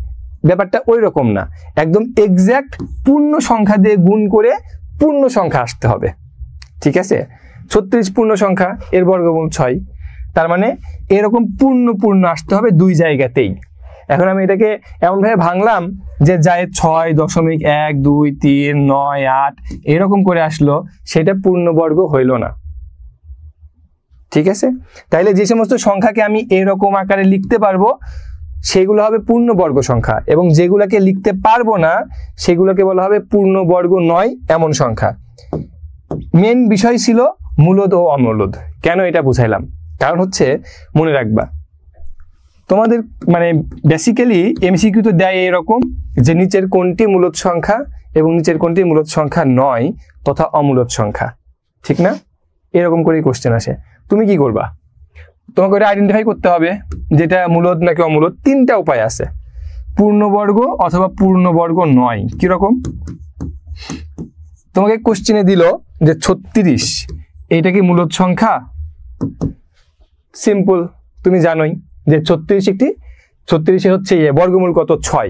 ব্যাপারটা ওই রকম না, একদম এক্সাক্ট পূর্ণ সংখ্যা দিয়ে গুণ করে পূর্ণ সংখ্যা আসতে হবে। ঠিক আছে? 36 পূর্ণ সংখ্যা, এর বর্গমূল 6। তার মানে এরকম পূর্ণ আসতে হবে 2 জায়গাতেই। এখন আমি এটাকে এমনভাবে ভাঙলাম যে যায় 6.1 2 3 9 8 এরকম করে আসলো, সেটা পূর্ণবর্গ হইল না। ঠিক আছে? তাইলে যে সমস্ত সংখ্যাকে আমি এরকম আকারে লিখতে পারবো সেগুলো হবে পূর্ণবর্গ সংখ্যা, এবং যেগুলোকে লিখতে পারবো না সেগুলোকে বলা হবে পূর্ণবর্গ নয় এমন সংখ্যা। মেন বিষয় ছিল মূলদ ও অমূলদ। কেন এটা বুঝাইলাম? কারণ হচ্ছে মনে রাখবা, তোমাদের মানে বেসিক্যালি এমসিকিউ তো দেয় এরকম যে নিচের কোনটি মূলদ সংখ্যা এবং নিচের কোনটি মূলদ সংখ্যা নয় তথা অমূলদ সংখ্যা। ঠিক না? এরকম করেই কোশ্চেন আসে। তুমি কি করবা? তোমাকে ওটা আইডেন্টিফাই করতে হবে যেটা মূলদ নাকি অমূলদ। 3টা উপায় আছে, পূর্ণবর্গ অথবা পূর্ণবর্গ নয়। কিরকম? তোমাকে কোশ্চেনে দিল যে 36, এইটা কি মূলদ সংখ্যা? সিম্পল, তুমি জানোই যে 36-এর হচ্ছে বর্গমূল কত? 6।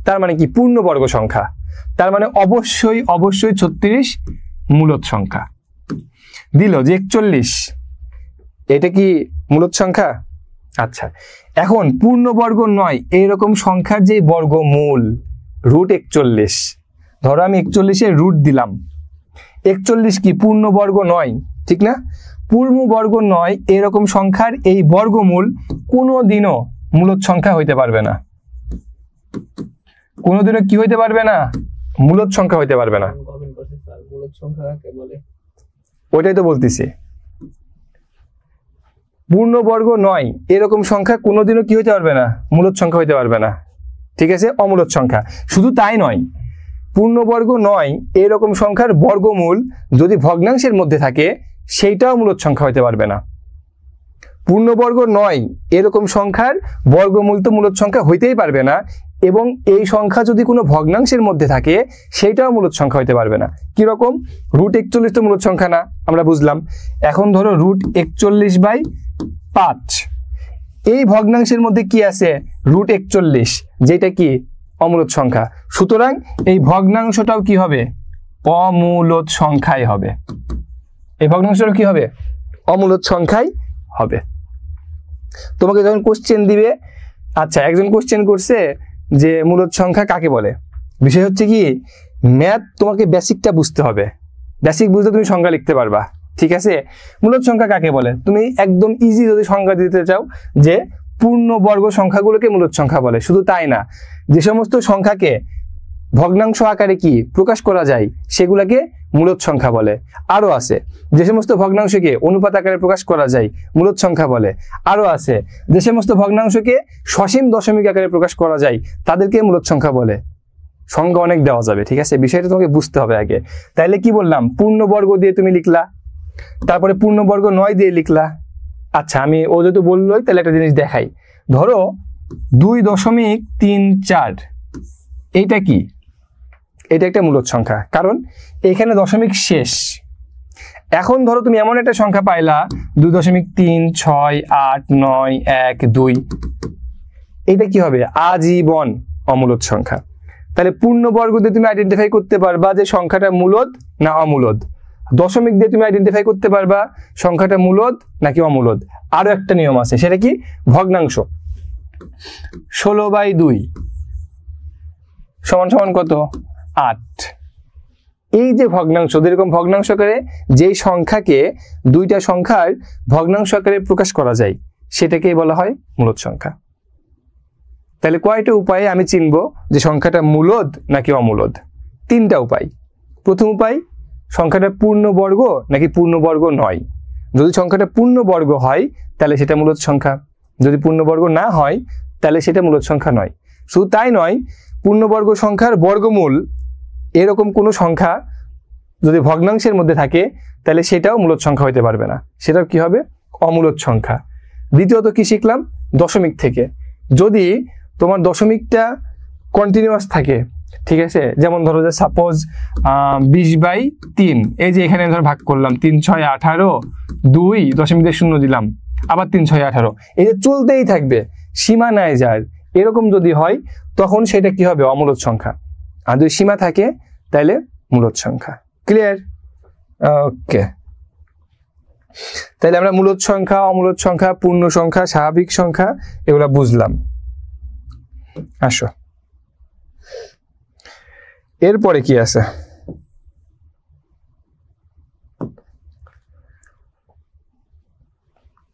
তার মানে কি? পূর্ণবর্গ সংখ্যা। তার মানে অবশ্যই 36 মূলদ সংখ্যা। দিল যে 41, এটা কি মূলদ সংখ্যা? আচ্ছা, এখন পূর্ণবর্গ নয় এইরকম সংখ্যার যে বর্গমূল √41, ধরো আমি 41-এর রুট দিলাম, 41 কি পূর্ণবর্গ নয়? ঠিক না? পূর্ণবর্গ নয় এরকম সংখ্যার এই বর্গমূল কোনোদিনও মূলদ সংখ্যা হইতে পারবে না। কোনোদিনও কি হইতে পারবে না? মূলদ সংখ্যা হইতে পারবে না। ওইটাই তো বলতেছি, পূর্ণবর্গ নয় এরকম সংখ্যা কোনোদিনও কি হইতে পারবে না? মূলদ সংখ্যা হইতে পারবে না। ঠিক আছে? অমূলদ সংখ্যা। শুধু তাই নয়, পূর্ণবর্গ নয় এরকম সংখ্যার বর্গমূল যদি ভগ্নাংশের মধ্যে থাকে সেইটাও মূলদ সংখ্যা হইতে পারবে না। পূর্ণবর্গ নয় এরকম সংখ্যার বর্গমূল তো মূলদ সংখ্যা হইতেই পারবে না, এবং এই সংখ্যা যদি কোনো ভগ্নাংশের মধ্যে থাকে সেইটাও মূলদ সংখ্যা হইতে পারবে না। কিরকম? √41 তো মূলদ সংখ্যা না, আমরা বুঝলাম। এখন ধরো √41/5, এই ভগ্নাংশের মধ্যে কি আছে? √41, যেটা কি অমূলদ সংখ্যা। সুতরাং এই ভগ্নাংশটাও কি হবে? অমূলদ সংখ্যাই হবে। এই ভগ্নাংশটাও কি হবে? অমূলদ সংখ্যাই হবে। তোমাকে যখন কোশ্চেন দিবে, আচ্ছা একজন কোশ্চেন করছে যে মূলদ সংখ্যা কাকে বলে। বিষয় হচ্ছে কি, ম্যাথ তোমাকে বেসিকটা বুঝতে হবে, বেসিক বুঝলে তুমি সংখ্যা লিখতে পারবা। ঠিক আছে? মূলদ সংখ্যা কাকে বলে তুমি একদম ইজি যদি সংখ্যা দিতে চাও যে পূর্ণবর্গ সংখ্যাগুলোকে মূলদ সংখ্যা বলে। শুধু তাই না, যে সমস্ত সংখ্যাকে ভগ্নাংশ আকারে কি প্রকাশ করা যায় সেগুলাকে মূলদ সংখ্যা বলে। আরো আছে যে সমস্ত ভগ্নাংশকে অনুপাত আকারে প্রকাশ করা যায় মূলদ সংখ্যা বলে। আরো আছে যে সমস্ত ভগ্নাংশকে সসীম দশমিক আকারে প্রকাশ করা যায় তাদেরকে মূলদ সংখ্যা বলে। সংখ্যা অনেক দেওয়া যাবে, ঠিক আছে, বিষয়টা তোমাকে বুঝতে হবে আগে। তাইলে কি বললাম, পূর্ণবর্গ দিয়ে তুমি লিখলা, তারপরে পূর্ণবর্গ 9 দিয়ে লিখলা। আচ্ছা আমি ও যেহেতু বললোই তাহলে একটা জিনিস দেখাই। ধরো 2.34, এইটা কি? এটা একটা মূলদ সংখ্যা, কারণ এখানে দশমিক শেষ। এখন ধরো তুমি এমন একটা সংখ্যা পাইলা 2.368912, এটা কি হবে? আজীবন অমূলদ সংখ্যা। তাহলে পূর্ণবর্গ দিয়ে তুমি আইডেন্টিফাই করতে পারবা যে সংখ্যাটা মূলদ না অমূলদ। দশমিক দিয়ে তুমি আইডেন্টিফাই করতে পারবা সংখ্যাটা মূলদ নাকি অমূলদ। আরো একটা নিয়ম আছে, সেটা কি? ভগ্নাংশ। 16/2 সমান সমান কত? 8। এই যে ভগ্নাংশ, যেরকম ভগ্নাংশ আকারে যেই সংখ্যাকে দুইটা সংখ্যার ভগ্নাংশ আকারে প্রকাশ করা যায় সেটাকেই বলা হয় মূলদ সংখ্যা। তাহলে কয়টা উপায়ে আমি চিনবো যে সংখ্যাটা মূলদ নাকি অমূলদ? 3টা উপায়। প্রথম উপায়, সংখ্যাটা পূর্ণবর্গ নাকি পূর্ণবর্গ নয়। যদি সংখ্যাটা পূর্ণবর্গ হয় তাহলে সেটা মূলদ সংখ্যা, যদি পূর্ণবর্গ না হয় তাহলে সেটা মূলদ সংখ্যা নয়। শুধু তাই নয়, পূর্ণবর্গ সংখ্যার বর্গমূল এরকম কোনো সংখ্যা যদি ভগ্নাংশের মধ্যে থাকে তাহলে সেটাও মূলদ সংখ্যা হইতে পারবে না, সেটাও কি হবে? অমূলদ সংখ্যা। দ্বিতীয়ত কি শিখলাম? দশমিক থেকে যদি তোমার দশমিকটা কন্টিনিউয়াস থাকে, ঠিক আছে, যেমন ধরো যে সাপোজ 20/3, এই যে এখানে ধরো ভাগ করলাম 3 6 18, 2 দশমিক দিয়ে 0 দিলাম, আবার 3 6 18, এই যে চলতেই থাকবে, সীমা নাই যার, এরকম যদি হয় তখন সেটা কি হবে? অমূলদ সংখ্যা। আর যদি সীমা থাকে তাহলে মূলদ সংখ্যা। ক্লিয়ার? ওকে, তাহলে আমরা মূলদ সংখ্যা, অমূলদ সংখ্যা, পূর্ণ সংখ্যা, স্বাভাবিক সংখ্যা এগুলা বুঝলাম। আসো এরপরে কি আছে?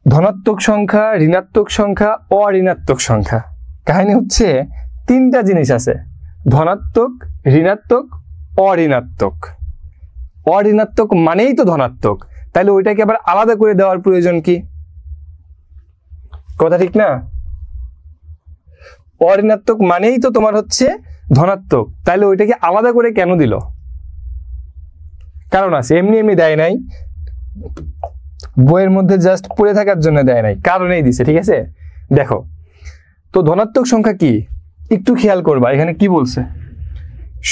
ধনাত্মক সংখ্যা, ঋণাত্মক সংখ্যা, অঋণাত্মক সংখ্যা। কাহিনী হচ্ছে 3টা জিনিস আছে, ধনাত্মক, ঋণাত্মক, অঋণাত্মক। অঋণাত্মক মানেই তো ধনাত্মক, তাহলে ওইটাকে আবার আলাদা করে দেওয়ার প্রয়োজন কি? কথা ঠিক না? অঋণাত্মক মানেই তো তোমার হচ্ছে ধনাত্মক, তাহলে ওইটাকে আলাদা করে কেন দিল? কারণ আছে, এমনি এমনি দেয় নাই, বইয়ের মধ্যে জাস্ট পড়ে থাকার জন্য দেয় নাই, কারণেই দিছে। ঠিক আছে, দেখো তো ধনাত্মক সংখ্যা কি একটু খেয়াল করবা। এখানে কি বলছে?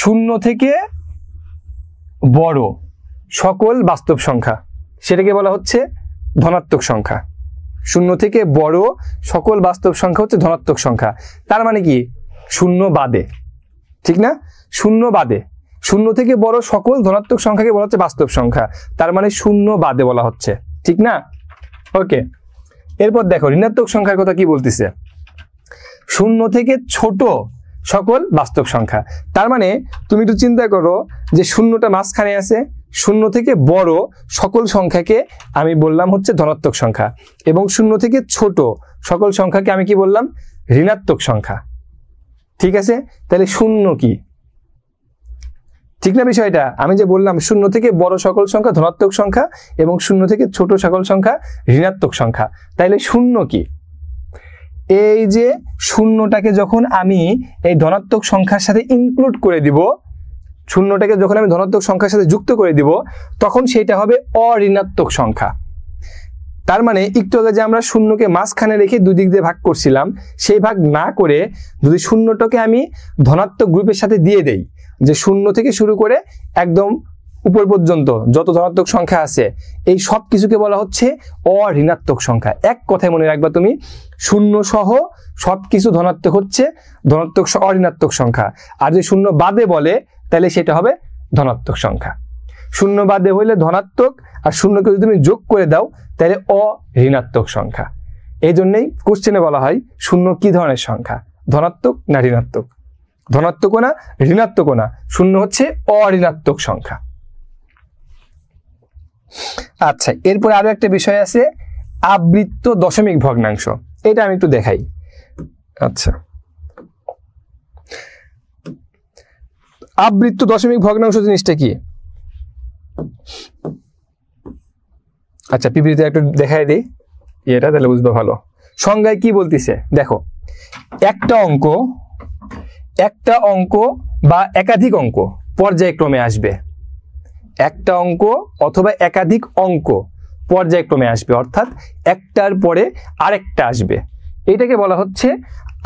0 থেকে বড় সকল বাস্তব সংখ্যা, সেটাকে বলা হচ্ছে ধনাত্মক সংখ্যা। 0 থেকে বড় সকল বাস্তব সংখ্যা হচ্ছে ধনাত্মক সংখ্যা। তার মানে কি? 0 বাদে, ঠিক না? 0 বাদে, 0 থেকে বড় সকল ধনাত্মক সংখ্যাকে বলা হচ্ছে বাস্তব সংখ্যা, তার মানে 0 বাদে বলা হচ্ছে, ঠিক না? ওকে, এরপর দেখো ঋণাত্মক সংখ্যার কথা কি বলতেছে? 0 থেকে ছোট সকল বাস্তব সংখ্যা। তার মানে তুমি একটু চিন্তা করো যে 0টা মাঝখানে আছে, 0 থেকে বড় সকল সংখ্যাকে আমি বললাম হচ্ছে ধনাত্মক সংখ্যা, এবং 0 থেকে ছোট সকল সংখ্যাকে আমি কি বললাম? ঋণাত্মক সংখ্যা। ঠিক আছে, তাহলে 0 কি? ঠিক না বিষয়টা? আমি যে বললাম 0 থেকে বড় সকল সংখ্যা ধনাত্মক সংখ্যা এবং 0 থেকে ছোট সকল সংখ্যা ঋণাত্মক সংখ্যা, তাইলে 0 কি? এই যে 0টাকে যখন আমি এই ধনাত্মক সংখ্যার সাথে ইনক্লুড করে দিব, 0টাকে যখন আমি ধনাত্মক সংখ্যার সাথে যুক্ত করে দিব, তখন সেটা হবে অঋণাত্মক সংখ্যা। তার মানে একটু আগে যে আমরা 0কে মাঝখানে রেখে দুই দিক দিয়ে ভাগ করছিলাম, সেই ভাগ না করে যদি 0টাকে আমি ধনাত্মক গ্রুপের সাথে দিয়ে দেই, যে 0 থেকে শুরু করে একদম উপর পর্যন্ত যত ধনাত্মক সংখ্যা আছে এই সব কিছুকে বলা হচ্ছে অঋণাত্মক সংখ্যা। এক কথায় মনে রাখবা তুমি, 0 সহ সবকিছু ধনাত্মক হচ্ছে ধনাত্মক অঋণাত্মক সংখ্যা, আর যদি 0 বাদে বলে তাহলে সেটা হবে ধনাত্মক সংখ্যা। 0 বাদে হইলে ধনাত্মক, আর 0কে যদি তুমি যোগ করে দাও তাহলে অঋণাত্মক সংখ্যা। এই জন্যই কোশ্চেনে বলা হয় 0 কি ধরনের সংখ্যা, ধনাত্মক না ঋণাত্মক? ধনাত্মক না ঋণাত্মক না, 0 হচ্ছে অঋণাত্মক সংখ্যা। আচ্ছা, এরপর আরো একটা বিষয় আছে, আবৃত্ত দশমিক ভগ্নাংশ। এটা আমি একটু দেখাই। আচ্ছা, আবৃত্ত দশমিক ভগ্নাংশ জিনিসটা কি? আচ্ছা পিপিটিতে একটু দেখাই দিই এটা, তাহলে বুঝবে ভালো। সংজ্ঞায় কি বলতেছে দেখো, একটা অঙ্ক বা একাধিক অঙ্ক পর্যায়ক্রমে আসবে, একটা অঙ্ক অথবা একাধিক অঙ্ক পর্যায়ক্রমে আসবে, অর্থাৎ একটার পরে আরেকটা আসবে, এটাকে বলা হচ্ছে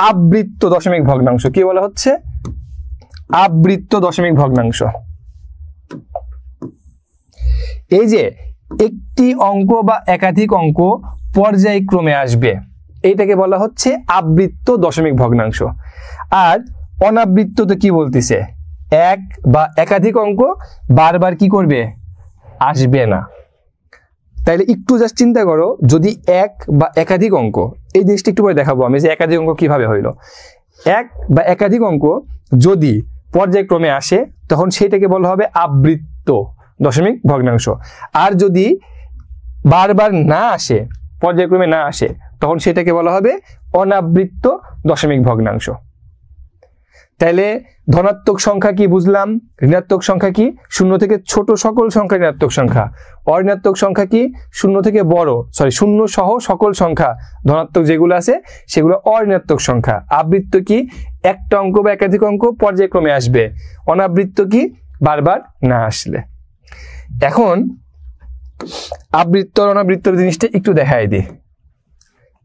আবৃত্ত দশমিক ভগ্নাংশ। কি বলা হচ্ছে? আবৃত্ত দশমিক ভগ্নাংশ। এই যে একটি অঙ্ক বা একাধিক অঙ্ক পর্যায়ক্রমে আসবে, এইটাকে বলা হচ্ছে আবৃত্ত দশমিক ভগ্নাংশ। আর অনাবৃত্ত তো কি বলতেছে, এক বা একাধিক অঙ্ক বারবার কি করবে, আসবে না। তাইলে একটু জাস্ট চিন্তা করো, যদি এক বা একাধিক অঙ্ক, এই জিনিসটা একটু পরে দেখাবো আমি যে একাধিক অঙ্ক কিভাবে হইলো। এক বা একাধিক অঙ্ক যদি পর্যায়ক্রমে আসে তখন সেইটাকে বলা হবে আবৃত্ত দশমিক ভগ্নাংশ। আর যদি বারবার না আসে, পর্যায়ক্রমে না আসে, তখন সেটাকে বলা হবে অনাবৃত্ত দশমিক ভগ্নাংশ। তাইলে ধনাত্মক সংখ্যা কি বুঝলাম, ঋণাত্মক সংখ্যা কি, শূন্য থেকে ছোট সকল সংখ্যা ঋণাত্মক সংখ্যা। অঋণাত্মক সংখ্যা কি, শূন্য থেকে বড়, শূন্য সহ সকল সংখ্যা ধনাত্মক যেগুলো আছে সেগুলো অঋণাত্মক সংখ্যা। আবৃত্ত কি, একটা অঙ্ক বা একাধিক অঙ্ক পর্যায়ক্রমে আসবে। অনাবৃত্ত কি, বারবার না আসলে। এখন আবৃত্ত আর অনাবৃত্ত জিনিসটা একটু দেখাই দিই।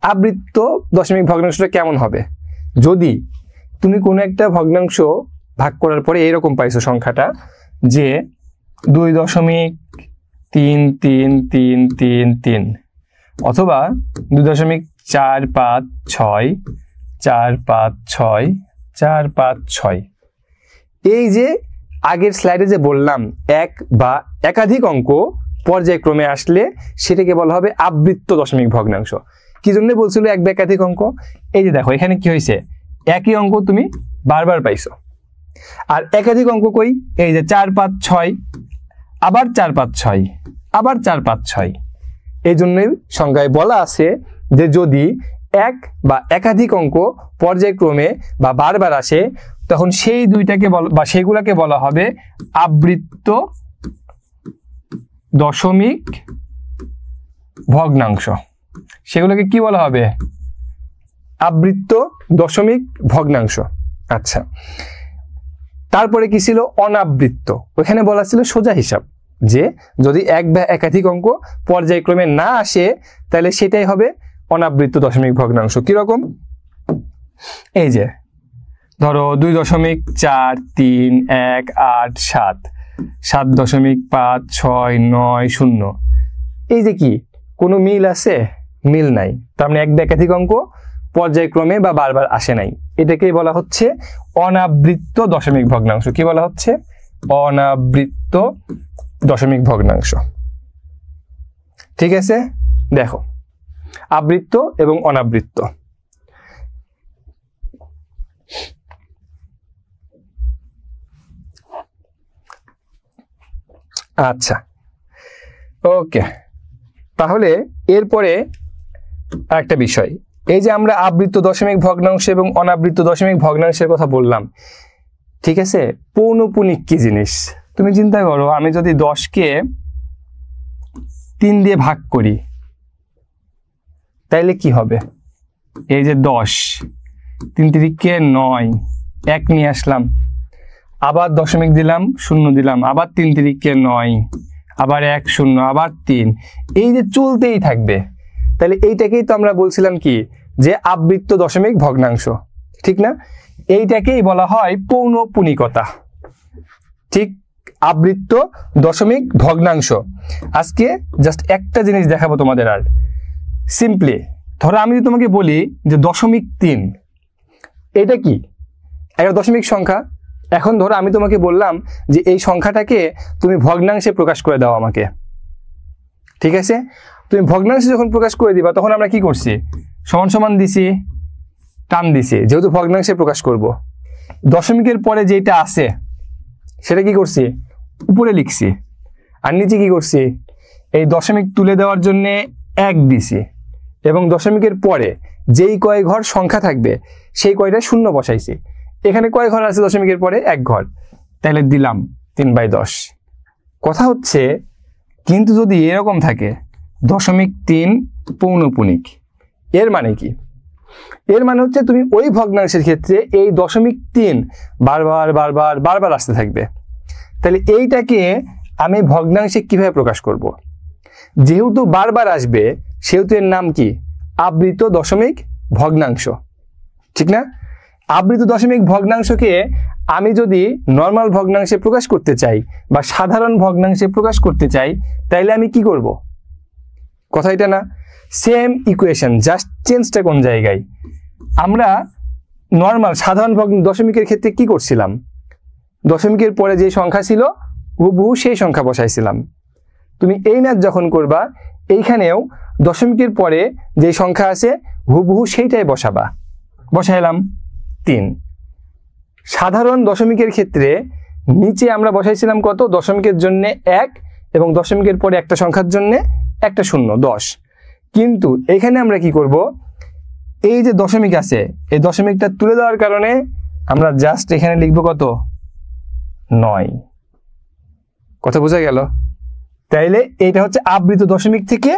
আবৃত্ত দশমিক ভগ্নাংশটা কেমন হবে, যদি তুমি কোনো একটা ভগ্নাংশ ভাগ করার পরে এইরকম পাইছো সংখ্যাটা যে 2.333333 অথবা 2.456456456, এই যে আগের স্লাইডে যে বললাম এক বা একাধিক অঙ্ক পর্যায়ক্রমে আসলে সেটাকে বলা হবে আবৃত্ত দশমিক ভগ্নাংশ। কি জন্য বলছিল এক বা একাধিক অঙ্ক? এই যে দেখো এখানে কি হয়েছে, একই অঙ্ক তুমি বারবার পাইছো। আর একাধিক অঙ্ক কই, এই যে 456, আবার 456, আবার 456। এই জন্যই সংজ্ঞায় বলা আছে যে যদি এক বা একাধিক অঙ্ক পর্যায়ক্রমে বা বারবার আসে তখন সেই দুইটাকে বা সেগুলাকে বলা হবে আবৃত্ত দশমিক ভগ্নাংশ। সেগুলোকে কি বলা হবে, আবৃত্ত দশমিক ভগ্নাংশ। আচ্ছা, তারপরে কি ছিল অনাবৃত্ত, ওখানে বলা ছিল সোজা হিসাব, যে যদি এক বা একাধিক অঙ্ক পর্যায়ক্রমে না আসে তাহলে সেটাই হবে অনাবৃত্ত দশমিক ভগ্নাংশ। কিরকম, এই যে ধরো 2.4318 7.56990, এই যে কি কোনো মিল আছে, মিল নাই, তার মানে এক বা একাধিক অঙ্ক পর্যায়ক্রমে বা বারবার আসে নাই, এটাকেই বলা হচ্ছে অনাবৃত্ত দশমিক ভগ্নাংশ। কি বলা হচ্ছে, অনাবৃত্ত দশমিক ভগ্নাংশ। ঠিক আছে, দেখো আবৃত্ত এবং অনাবৃত্ত। আচ্ছা ওকে, তাহলে এরপরে আরেকটা বিষয়, এই যে আমরা আবৃত্ত দশমিক ভগ্নাংশ এবং অনাবৃত্ত দশমিক ভগ্নাংশের কথা বললাম, ঠিক আছে, পৌনঃপুনিক কি জিনিস তুমি চিন্তা করো, আমি যদি 10কে 3 দিয়ে ভাগ করি তাইলে কি হবে, এই যে 10, 3 তিরিকে 9, 1 নিয়ে আসলাম, আবার দশমিক দিলাম, শূন্য দিলাম, আবার 3 তিরিকে 9, আবার 1 0, আবার 3, এই যে চলতেই থাকবে। তাহলে এইটাকেই তো আমরা বলছিলাম কি, যে আবৃত্ত দশমিক ভগ্নাংশ, ঠিক না? এইটাকেই বলা হয় পৌনঃপুনিকতা। ঠিক, আবৃত্ত দশমিক ভগ্নাংশ। আজকে জাস্ট একটা জিনিস দেখাবো তোমাদের, আর সিম্পলি ধরো আমি যদি তোমাকে বলি যে 0.3, এটা কি একটা দশমিক সংখ্যা। এখন ধরো আমি তোমাকে বললাম যে এই সংখ্যাটাকে তুমি ভগ্নাংশে প্রকাশ করে দাও আমাকে, ঠিক আছে? তুমি ভগ্নাংশে যখন প্রকাশ করে দিবা তখন আমরা কি করছি, সমান সমান দিছি, টান দিছি, যেহেতু ভগ্নাংশে প্রকাশ করব। দশমিকের পরে যেটা আছে সেটা কি করছি, উপরে লিখছি, আর নিচে কি করছি, এই দশমিক তুলে দেওয়ার জন্য 1 দিছি, এবং দশমিকের পরে যেই কয় ঘর সংখ্যা থাকবে সেই কয়টা শূন্য বসাইছি। এখানে কয় ঘর আছে দশমিকের পরে, 1 ঘর। তাহলে দিলাম 3/10। কথা হচ্ছে কিন্তু যদি এরকম থাকে 0.3 পৌনপুনিক, এর মানে কি? এর মানে হচ্ছে তুমি ওই ভগ্নাংশের ক্ষেত্রে এই 0.3 বারবার বারবার বারবার আসতে থাকবে। তাহলে এইটাকে আমি ভগ্নাংশে কিভাবে প্রকাশ করব? যেহেতু বারবার আসবে সেহেতু এর নাম কি? আবৃত দশমিক ভগ্নাংশ, ঠিক না? আবৃত দশমিক ভগ্নাংশকে আমি যদি নর্মাল ভগ্নাংশে প্রকাশ করতে চাই বা সাধারণ ভগ্নাংশে প্রকাশ করতে চাই, তাইলে আমি কি করব? কথা এটা না? সেম ইকুয়েশন, জাস্ট চেঞ্জটা কোন জায়গায়? আমরা নর্মাল সাধারণ দশমিকের ক্ষেত্রে কি করছিলাম? দশমিকের পরে যে সংখ্যা ছিল হুবহু সেই সংখ্যা বসাইছিলাম। তুমি এই ম্যাথ যখন করবা এইখানেও দশমিকের পরে যে সংখ্যা আছে হুবহু সেইটাই বসাবা। বসাইলাম 3। সাধারণ দশমিকের ক্ষেত্রে নিচে আমরা বসাইছিলাম কত? দশমিকের জন্য 1 এবং দশমিকের পরে একটা সংখ্যার জন্য একটা 0, 10। কিন্তু এখানে আমরা কি করব? এই যে দশমিক আছে এই দশমিকটা তুলে দেওয়ার কারণে আমরা জাস্ট এখানে লিখব কত? 9। কথা বোঝা গেল? তাইলে এইটা হচ্ছে আবৃত দশমিক থেকে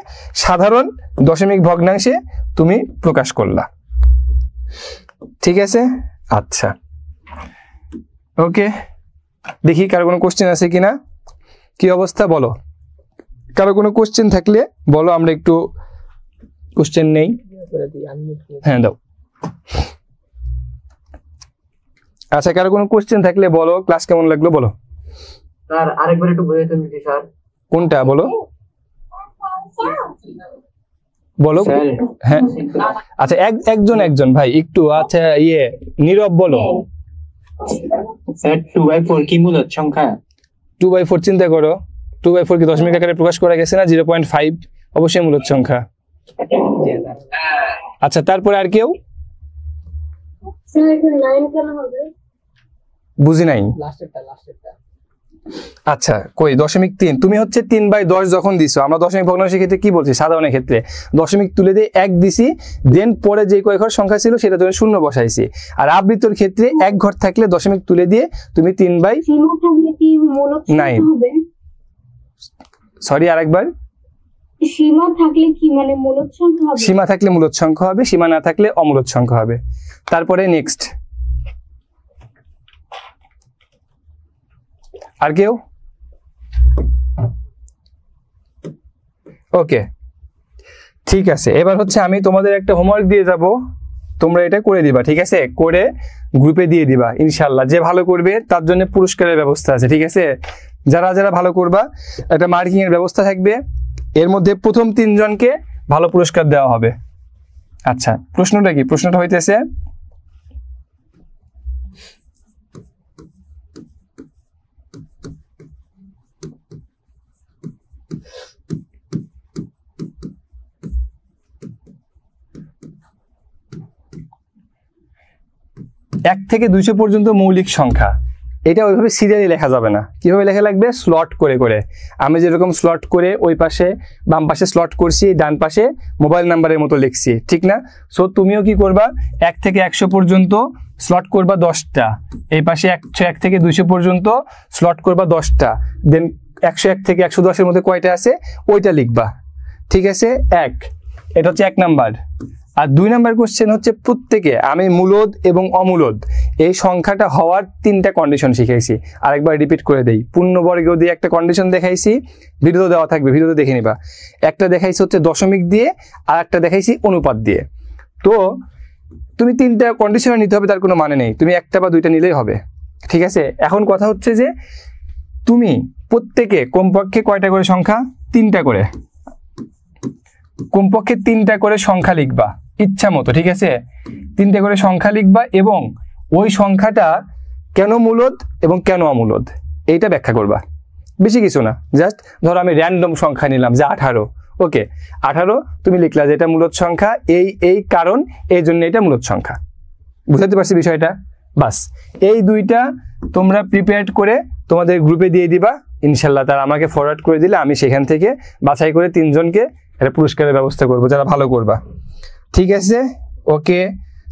সাধারণ দশমিক ভগ্নাংশে তুমি প্রকাশ করলা। ঠিক আছে? আচ্ছা, ওকে, দেখি কারো কোনো কোশ্চেন আছে কিনা। কি অবস্থা বলো? কারো কোনো কোশ্চেন থাকলে বলো, আমরা একটু কোশ্চেন নেই। হ্যাঁ দাও। আচ্ছা, কারো কোনো কোশ্চেন থাকলে বলো। ক্লাস কেমন লাগলো বলো। স্যার আরেকবার একটু বুঝিয়ে দিন স্যার। কোনটা বলো? বলো। হ্যাঁ আচ্ছা, একজন ভাই একটু, আচ্ছা নীরব বলো। স্যার 2/4 কি মূলদ সংখ্যা? 2/4 চিন্তা করো। 2/4 কি দশমিক আকারে প্রকাশ করা গেছে না? 0.5 অবশ্যই মূলদ সংখ্যা। আচ্ছা, তারপরে আর কেউ? বুঝি নাই। আচ্ছা, কই 0.3? তুমি হচ্ছে 3/10 যখন দিছো, আমরা দশমিক ভগ্নাংশের ক্ষেত্রে কি বলছি? সাধারণের ক্ষেত্রে দশমিক তুলে দিয়ে 1 দিছি, দেন পরে যে কয় ঘর সংখ্যা ছিল সেটা তুমি 0 বসাইছি। আর আবৃতর ক্ষেত্রে 1 ঘর থাকলে দশমিক তুলে দিয়ে তুমি 3/9। সরি, আরেকবার। সীমা থাকলে কি মানে মূলদ সংখ্যা হবে? সীমা থাকলে মূলদ সংখ্যা হবে, সীমা না থাকলে অমূলদ সংখ্যা হবে। তারপরে নেক্সট আর কেউ? ওকে, ঠিক আছে। এবার হচ্ছে আমি তোমাদের একটা হোমওয়ার্ক দিয়ে যাব, তোমরা এটা করে দিবা। ঠিক আছে? করে গ্রুপে দিয়ে দিবা ইনশাল্লাহ। যে ভালো করবে তার জন্য পুরস্কারের ব্যবস্থা আছে। ঠিক আছে? যারা যারা ভালো করবা একটা মার্কিং এর ব্যবস্থা থাকবে, এর মধ্যে প্রথম 3 জনকে ভালো পুরস্কার দেওয়া হবে। আচ্ছা, প্রশ্নটা কি? প্রশ্নটা হইতেছে এক থেকে 200 পর্যন্ত মৌলিক সংখ্যা, এটা ওইভাবে সিরিয়ালি লেখা যাবে না। কিভাবে লেখা লাগবে? স্লট করে করে। আমি যেরকম স্লট করে ওই পাশে বাম পাশে স্লট করছি, ডান পাশে মোবাইল নাম্বারের মতো লিখছি, ঠিক না? সো তুমিও কি করবা? 1 থেকে 100 পর্যন্ত স্লট করবা 10টা, এই পাশে 101 থেকে 200 পর্যন্ত স্লট করবা 10টা, দেন 101 থেকে 110 মধ্যে কয়টা আছে ওইটা লিখবা। ঠিক আছে? এটা হচ্ছে 1 নাম্বার। আর 2 নাম্বার কোশ্চেন হচ্ছে প্রত্যেকে আমি মূলদ এবং অমূলদ এই সংখ্যাটা হওয়ার 3টা কন্ডিশন শিখাইছি। আরেকবার রিপিট করে দেই। পূর্ণবর্গ দিয়ে একটা কন্ডিশন দেখাইছি, ভিডিও দেওয়া থাকবে, ভিডিওতে দেখে নিবা। একটা দেখাইছি হচ্ছে দশমিক দিয়ে, আর একটা দেখাইছি অনুপাত দিয়ে। তো তুমি 3টা কন্ডিশন নিতে হবে তার কোনো মানে নেই, তুমি 1টা বা 2টা নিলেই হবে। ঠিক আছে? এখন কথা হচ্ছে যে তুমি প্রত্যেকে কমপক্ষে কয়টা করে সংখ্যা? 3টা করে, কমপক্ষে 3টা করে সংখ্যা লিখবা ইচ্ছা মতো। ঠিক আছে? 3টা করে সংখ্যা লিখবা এবং ওই সংখ্যাটা কেন মূলদ এবং কেন অমূলদ এইটা ব্যাখ্যা করবা। বেশি কিছু না, জাস্ট ধরো আমি র্যান্ডম সংখ্যা নিলাম যে 18। ওকে, 18 তুমি লিখলা যে এটা মূলদ সংখ্যা, এই কারণ, এই জন্য এটা মূলদ সংখ্যা। বুঝতে পারছি বিষয়টা? বাস, এই 2টা তোমরা প্রিপেয়ার করে তোমাদের গ্রুপে দিয়ে দিবা ইনশাল্লাহ। তারা আমাকে ফরওয়ার্ড করে দিলে আমি সেখান থেকে বাছাই করে 3 জনকে একটা পুরস্কারের ব্যবস্থা করবো যারা ভালো করবা। ঠিক আছে? ওকে,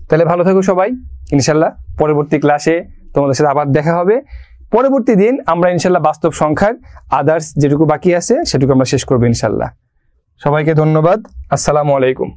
তাহলে ভালো থাকো সবাই ইনশাল্লাহ। পরবর্তী ক্লাসে তোমাদের সাথে আবার দেখা হবে। পরবর্তী দিন আমরা ইনশাল্লাহ বাস্তব সংখ্যার আদার্স যেটুকু বাকি আছে সেটুকু আমরা শেষ করবো ইনশাল্লাহ। সবাইকে ধন্যবাদ। আসসালামু আলাইকুম।